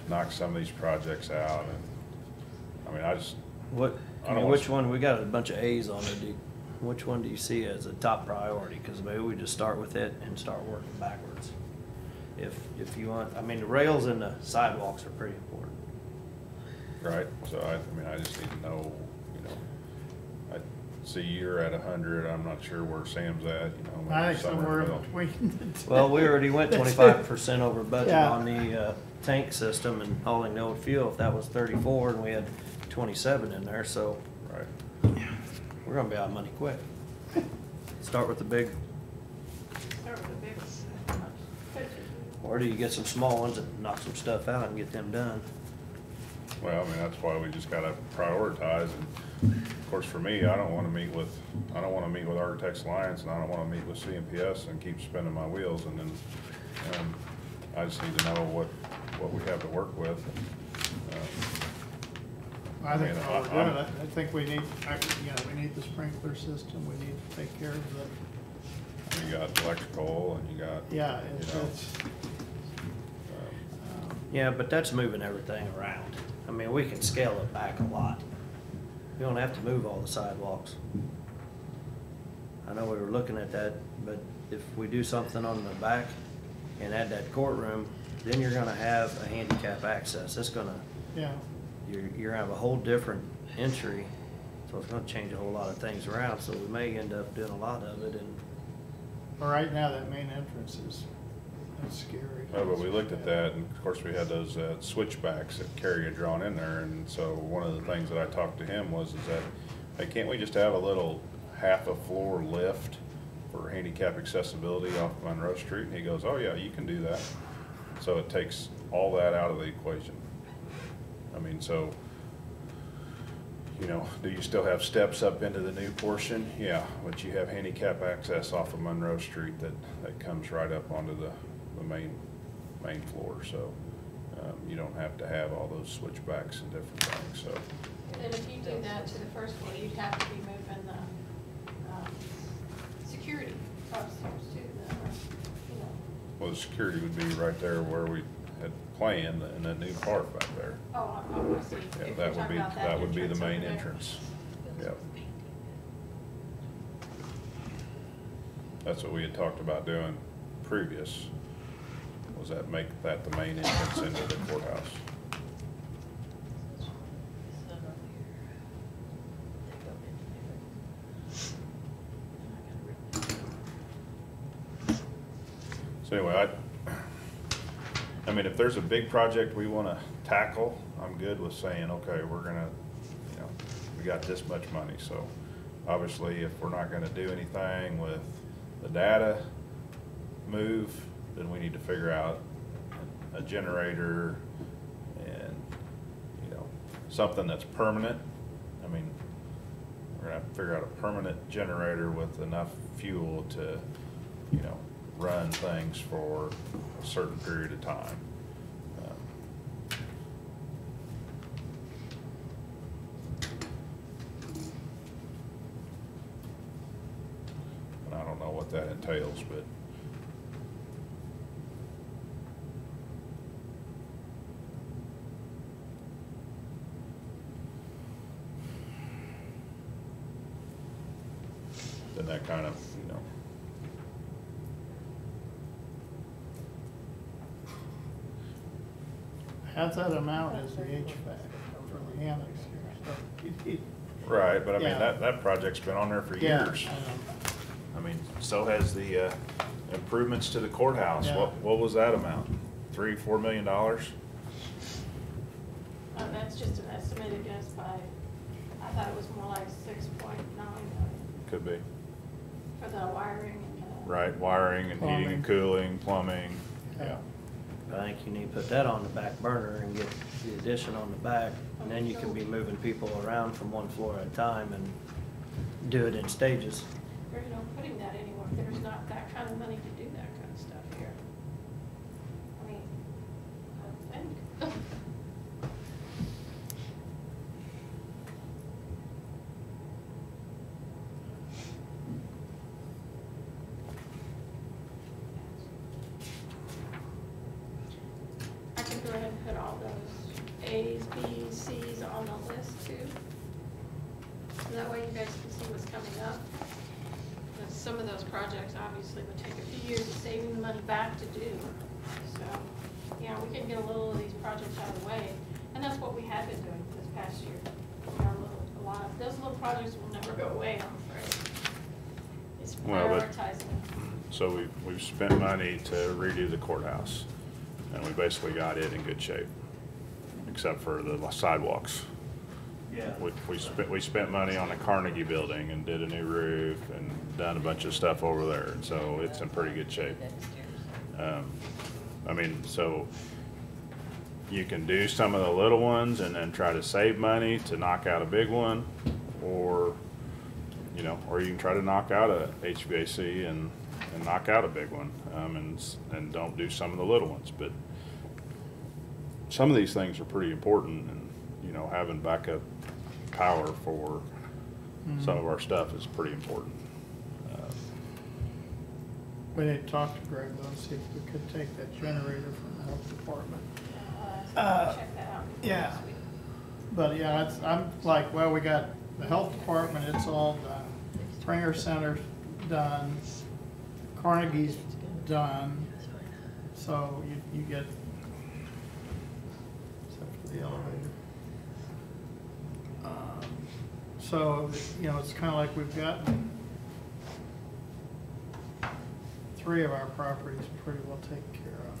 knock some of these projects out, and, I mean, I just, What, I I don't mean, want- which one, we got a bunch of A's on it, which one do you see as a top priority? Cause maybe we just start with it and start working backwards. If you want, I mean, the rails and the sidewalks are pretty important. right, so I mean, I just need to know, you know, I see you're at 100, I'm not sure where Sam's at, you know. maybe I think somewhere in the in middle. between the two. Well, we already went 25% over budget Yeah. on the tank system and hauling no fuel. If that was 34 and we had 27 in there, so Right. we're gonna be out of money quick. Start with the big, Start with the big budget. or do you get some small ones and knock some stuff out and get them done? Well, I mean, that's why we just gotta prioritize, and of course, for me, I don't wanna meet with Architects Alliance, and I don't wanna meet with CMPS and keep spinning my wheels, and then, I just need to know what we have to work with. I think mean, what we're I'm- doing, I think we need, we need the sprinkler system, we need to take care of the, You got electrical, and you got, yeah, you know, it's, Yeah, but that's moving everything around. I mean, we can scale it back a lot. We don't have to move all the sidewalks. I know we were looking at that, but if we do something on the back and add that courtroom, then you're gonna have a handicap access. It's gonna, yeah. you're gonna have a whole different entry, so it's gonna change a whole lot of things around, so we may end up doing a lot of it, and Well, right now, that main entrance that's scary. oh, but we looked at that, and of course, we had those switchbacks that Kerry had drawn in there, and so one of the things that I talked to him was, is that, hey, can't we just have a little half a floor lift for handicap accessibility off Monroe Street? And he goes, oh yeah, you can do that. So it takes all that out of the equation. I mean, so, you know, do you still have steps up into the new portion? Yeah, but you have handicap access off of Monroe Street that comes right up onto the main floor, so you don't have to have all those switchbacks and different things, so. And then if you do that to the first floor, you'd have to be moving the, security upstairs too, you know. Well, the security would be right there where we had planned in that new park back there. Oh, I see. Yeah, If that you're would be, talking about that would be the entrance main over there. entrance. Yep. That's what we had talked about doing previous, was that make that the main entrance into the courthouse. So anyway, I mean, if there's a big project we wanna tackle, I'm good with saying, okay, we're gonna, you know, we got this much money, so obviously, if we're not gonna do anything with the data move, then we need to figure out a generator and, you know, something that's permanent. I mean, we're gonna have to figure out a permanent generator with enough fuel to, you know, run things for a certain period of time. And I don't know what that entails, but then that kind of, you know, How's that amount as the HVAC for the annex here? right, but I mean, Yeah. that project's been on there for Yeah, years. I mean, so has the improvements to the courthouse. Yeah. What was that amount? $3-4 million? That's just an estimated guess by, I thought it was more like 6.9 million Could be. for the wiring and right, wiring and heating and cooling, plumbing, yeah. I think you need to put that on the back burner and get the addition on the back, and then you can be moving people around from one floor at a time and do it in stages. There's no putting that anywhere. There's not that kind of money to do that kind of stuff here. I mean, I don't think. I can go ahead and put all those A's, B's, C's on the list too. So that way you guys can see what's coming up. Because some of those projects obviously would take a few years of saving the money back to do. So, yeah, we can get a little of these projects out of the way. And that's what we have been doing this past year. You know, a lot of, those little projects will never go away, I'm afraid. It's prioritizing them. So we've spent money to redo the courthouse, and we basically got it in good shape, except for the sidewalks. Yeah. We spent money on the Carnegie building and did a new roof and done a bunch of stuff over there, and so it's in pretty good shape. I mean, so you can do some of the little ones and then try to save money to knock out a big one, or, you know, or you can try to knock out a HVAC and knock out a big one, and don't do some of the little ones. But some of these things are pretty important, and, you know, having backup power for some of our stuff is pretty important. We need to talk to Greg though and see if we could take that generator from the health department. Check that out. Yeah. But yeah, I'm like, well, we got the health department, it's all done. Springer Center's done. Carnegie's done. So you get, except for the elevator. So, you know, it's kind of like we've gotten 3 of our properties pretty well taken care of.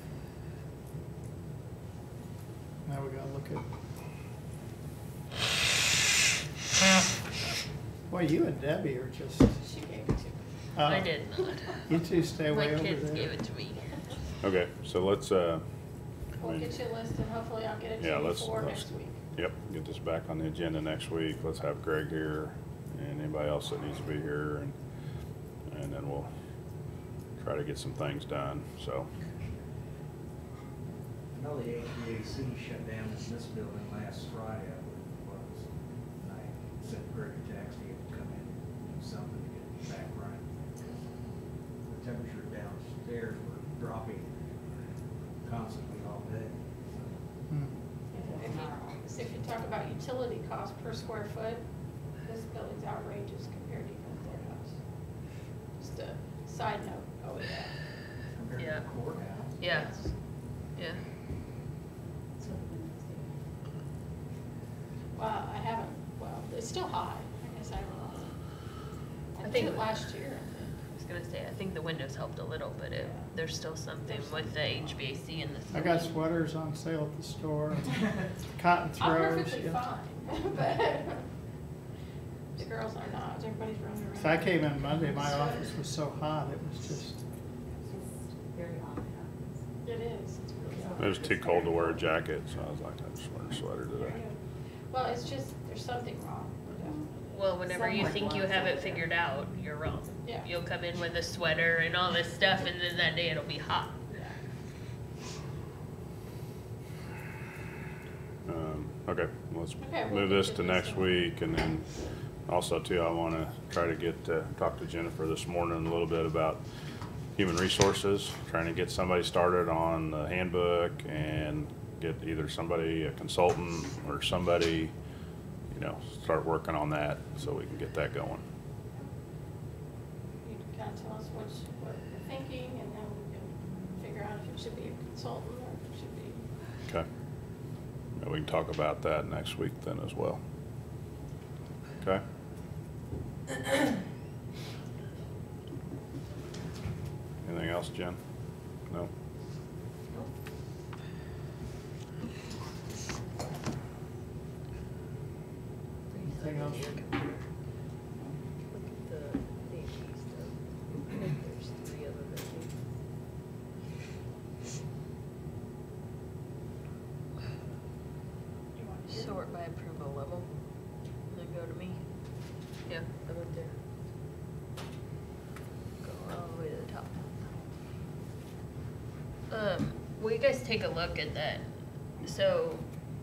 Now we gotta look at. Boy, you and Debbie are just. She gave it to me. I did not. You two stay My way over kids there. gave it to me. Okay, so let's, We'll get you a list and hopefully I'll get it to yeah, you let's, for next week. yep, get this back on the agenda next week. Let's have Greg here and anybody else that needs to be here, and then we'll try to get some things done, so. I know the HVAC shut down in this building last Friday, I believe it was. And I sent Greg a text, he had to come in and do something to get it back running. The temperature downstairs were dropping constantly all day. If you talk about utility cost per square foot, this building's outrageous compared to even their house. Just a side note over that. Compared to Yeah. the courthouse. Yeah. Yeah. Well, I haven't, well, it's still high. I guess I I did think- it last year. I was gonna say, I think the windows helped a little, but there's still something with the HVAC in this. I got sweaters on sale at the store, cotton I'm throws. perfectly yeah. fine, but the girls are not. Everybody's running around. So I came in Monday, my office was so hot, it was just. It is. It's really hot. It was too cold to wear a jacket, so I was like, I just wear a sweater today. Well, it's just, there's something wrong. Well, whenever you think you have it figured out, you're wrong. Yeah. You'll come in with a sweater and all this stuff, and then that day it'll be hot. Okay, let's Okay, we'll move get this you to this next done. week, and then also too, I wanna try to get, talk to Jennifer this morning a little bit about human resources, trying to get somebody started on the handbook and get either somebody, a consultant, or somebody, you know, start working on that so we can get that going. You can kind of tell us what you're thinking, and then we can figure out if it should be a consultant or if it should be. Okay? And we can talk about that next week then as well. Okay? Anything else, Jen? No? Anything else? Look at the AP stuff. There's 3 Sort by approval level, and then go to me. Yeah, I'm up there. Go all the way to the top. Will you guys take a look at that? So,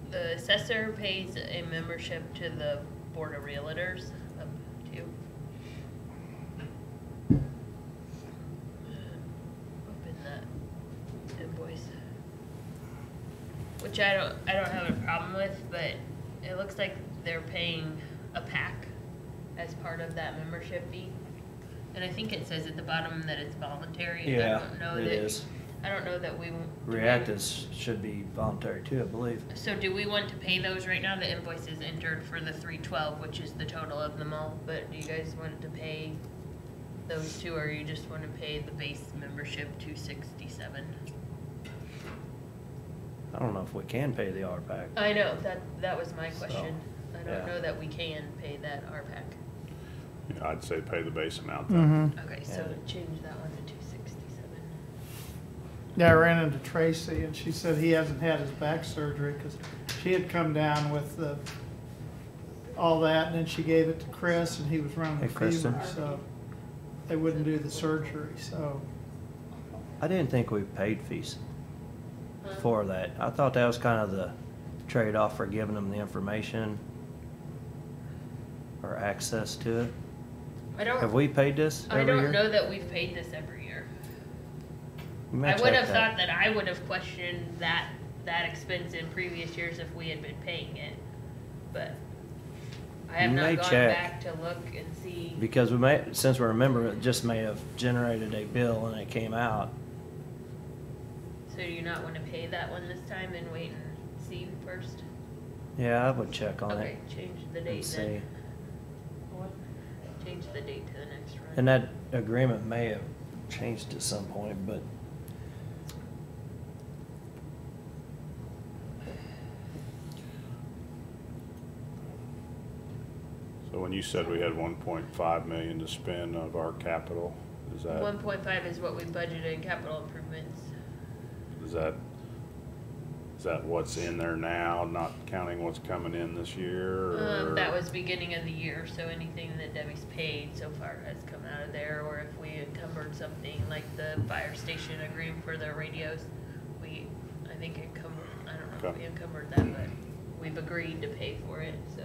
the assessor pays a membership to the Board of Realtors up to. Open that invoice. Which I don't have a problem with, but it looks like they're paying a pack as part of that membership fee. And I think it says at the bottom that it's voluntary. And Yeah, I don't know it that, is. I don't know that we. Reactives should be voluntary too, I believe. So do we want to pay those right now? The invoice is entered for the 312, which is the total of them all. But do you guys want to pay those two, or you just want to pay the base membership $267? I don't know if we can pay the RPAC. I know that was my question. I don't yeah. know that we can pay that RPAC. Yeah, I'd say pay the base amount then. Okay, so change that one to 267. Yeah, I ran into Tracy and she said he hasn't had his back surgery because she had come down with all that, and then she gave it to Chris and he was running Hey, a Kristen. fever, so they wouldn't do the surgery, so. I didn't think we paid fees for that. I thought that was kind of the trade-off for giving them the information or access to it. Have we paid this every year? I don't know that we've paid this every year. We may I would check have that. thought that I would have questioned that expense in previous years if we had been paying it, but I have You may not gone check. back to look and see. Because we may, since we remember, it just may have generated a bill and it came out. So do you not want to pay that one this time and wait and see first? Yeah, I would check on Okay, it. change the and date see. then. Change the date to the next run. And that agreement may have changed at some point, but So when you said we had 1.5 million to spend of our capital, is that? 1.5 is what we budgeted in capital improvements. Is that what's in there now, not counting what's coming in this year? Or? That was beginning of the year, so anything that Debbie's paid so far has come out of there, or if we encumbered something like the fire station agreement for their radios, I think encumbered, I don't know if we encumbered that, but we've agreed to pay for it, so.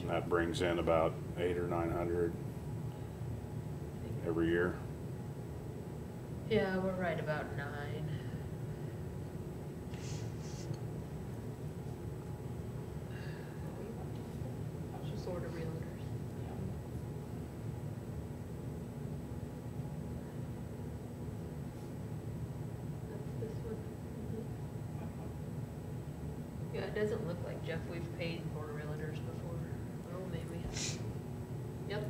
And that brings in about 800 or 900 every year. Yeah, we're right about 9. Sort of realtors. That's this one. Yeah, it doesn't look like Jeff, we've paid Board of Realtors before. Oh, maybe we have. Yep.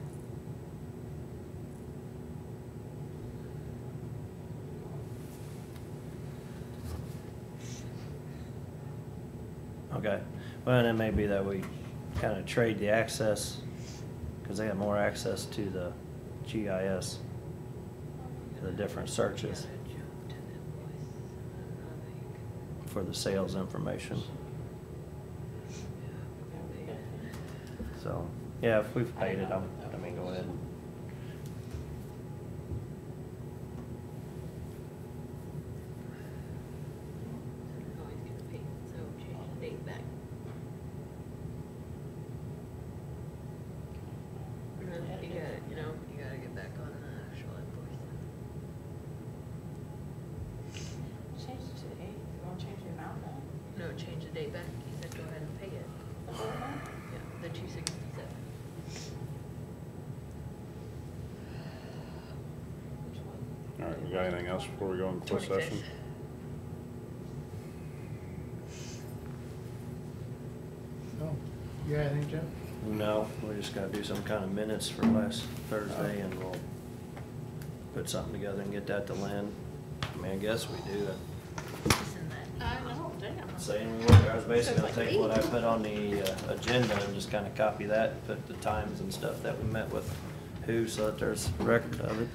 okay. Well, then it may be that we kind of trade the access, because they have more access to the GIS, to the different searches for the sales information. So, yeah, if we've paid it, I mean, go ahead. Always get paid, so change the date back. And then you gotta get back on the actual invoice. Change it to the 8th. You want to change the amount now? No, change the date back. He said go ahead and pay it. The whole amount? Yeah, the 267. Which one? All right, we got anything else before we go into closed 25th. session? No. You got anything, Jeff? No, we just gotta do some kind of minutes for last Thursday, and we'll put something together and get that to Lynn. I mean, I guess we do it. I know, damn. Saying we would, I was basically gonna take what I put on the agenda and just kinda copy that, put the times and stuff that we met with who, so that there's a record of it.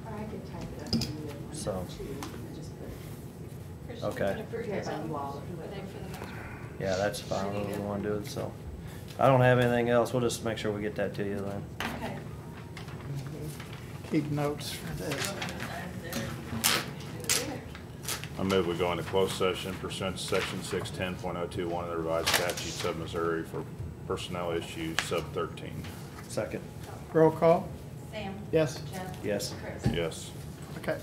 Or I could type it up and do it one So. too, and just put. Chris, Okay. And approve it, so, I think for the next one. Yeah, that's fine, we wanna do it, so. I don't have anything else, we'll just make sure we get that to you then. Okay. Keep notes for this. I move we go into closed session pursuant to section 610.021 of the revised statutes of Missouri for personnel issues sub 13. Second. Roll call? Sam? Yes. Jeff? Yes. Chris? Yes. Okay.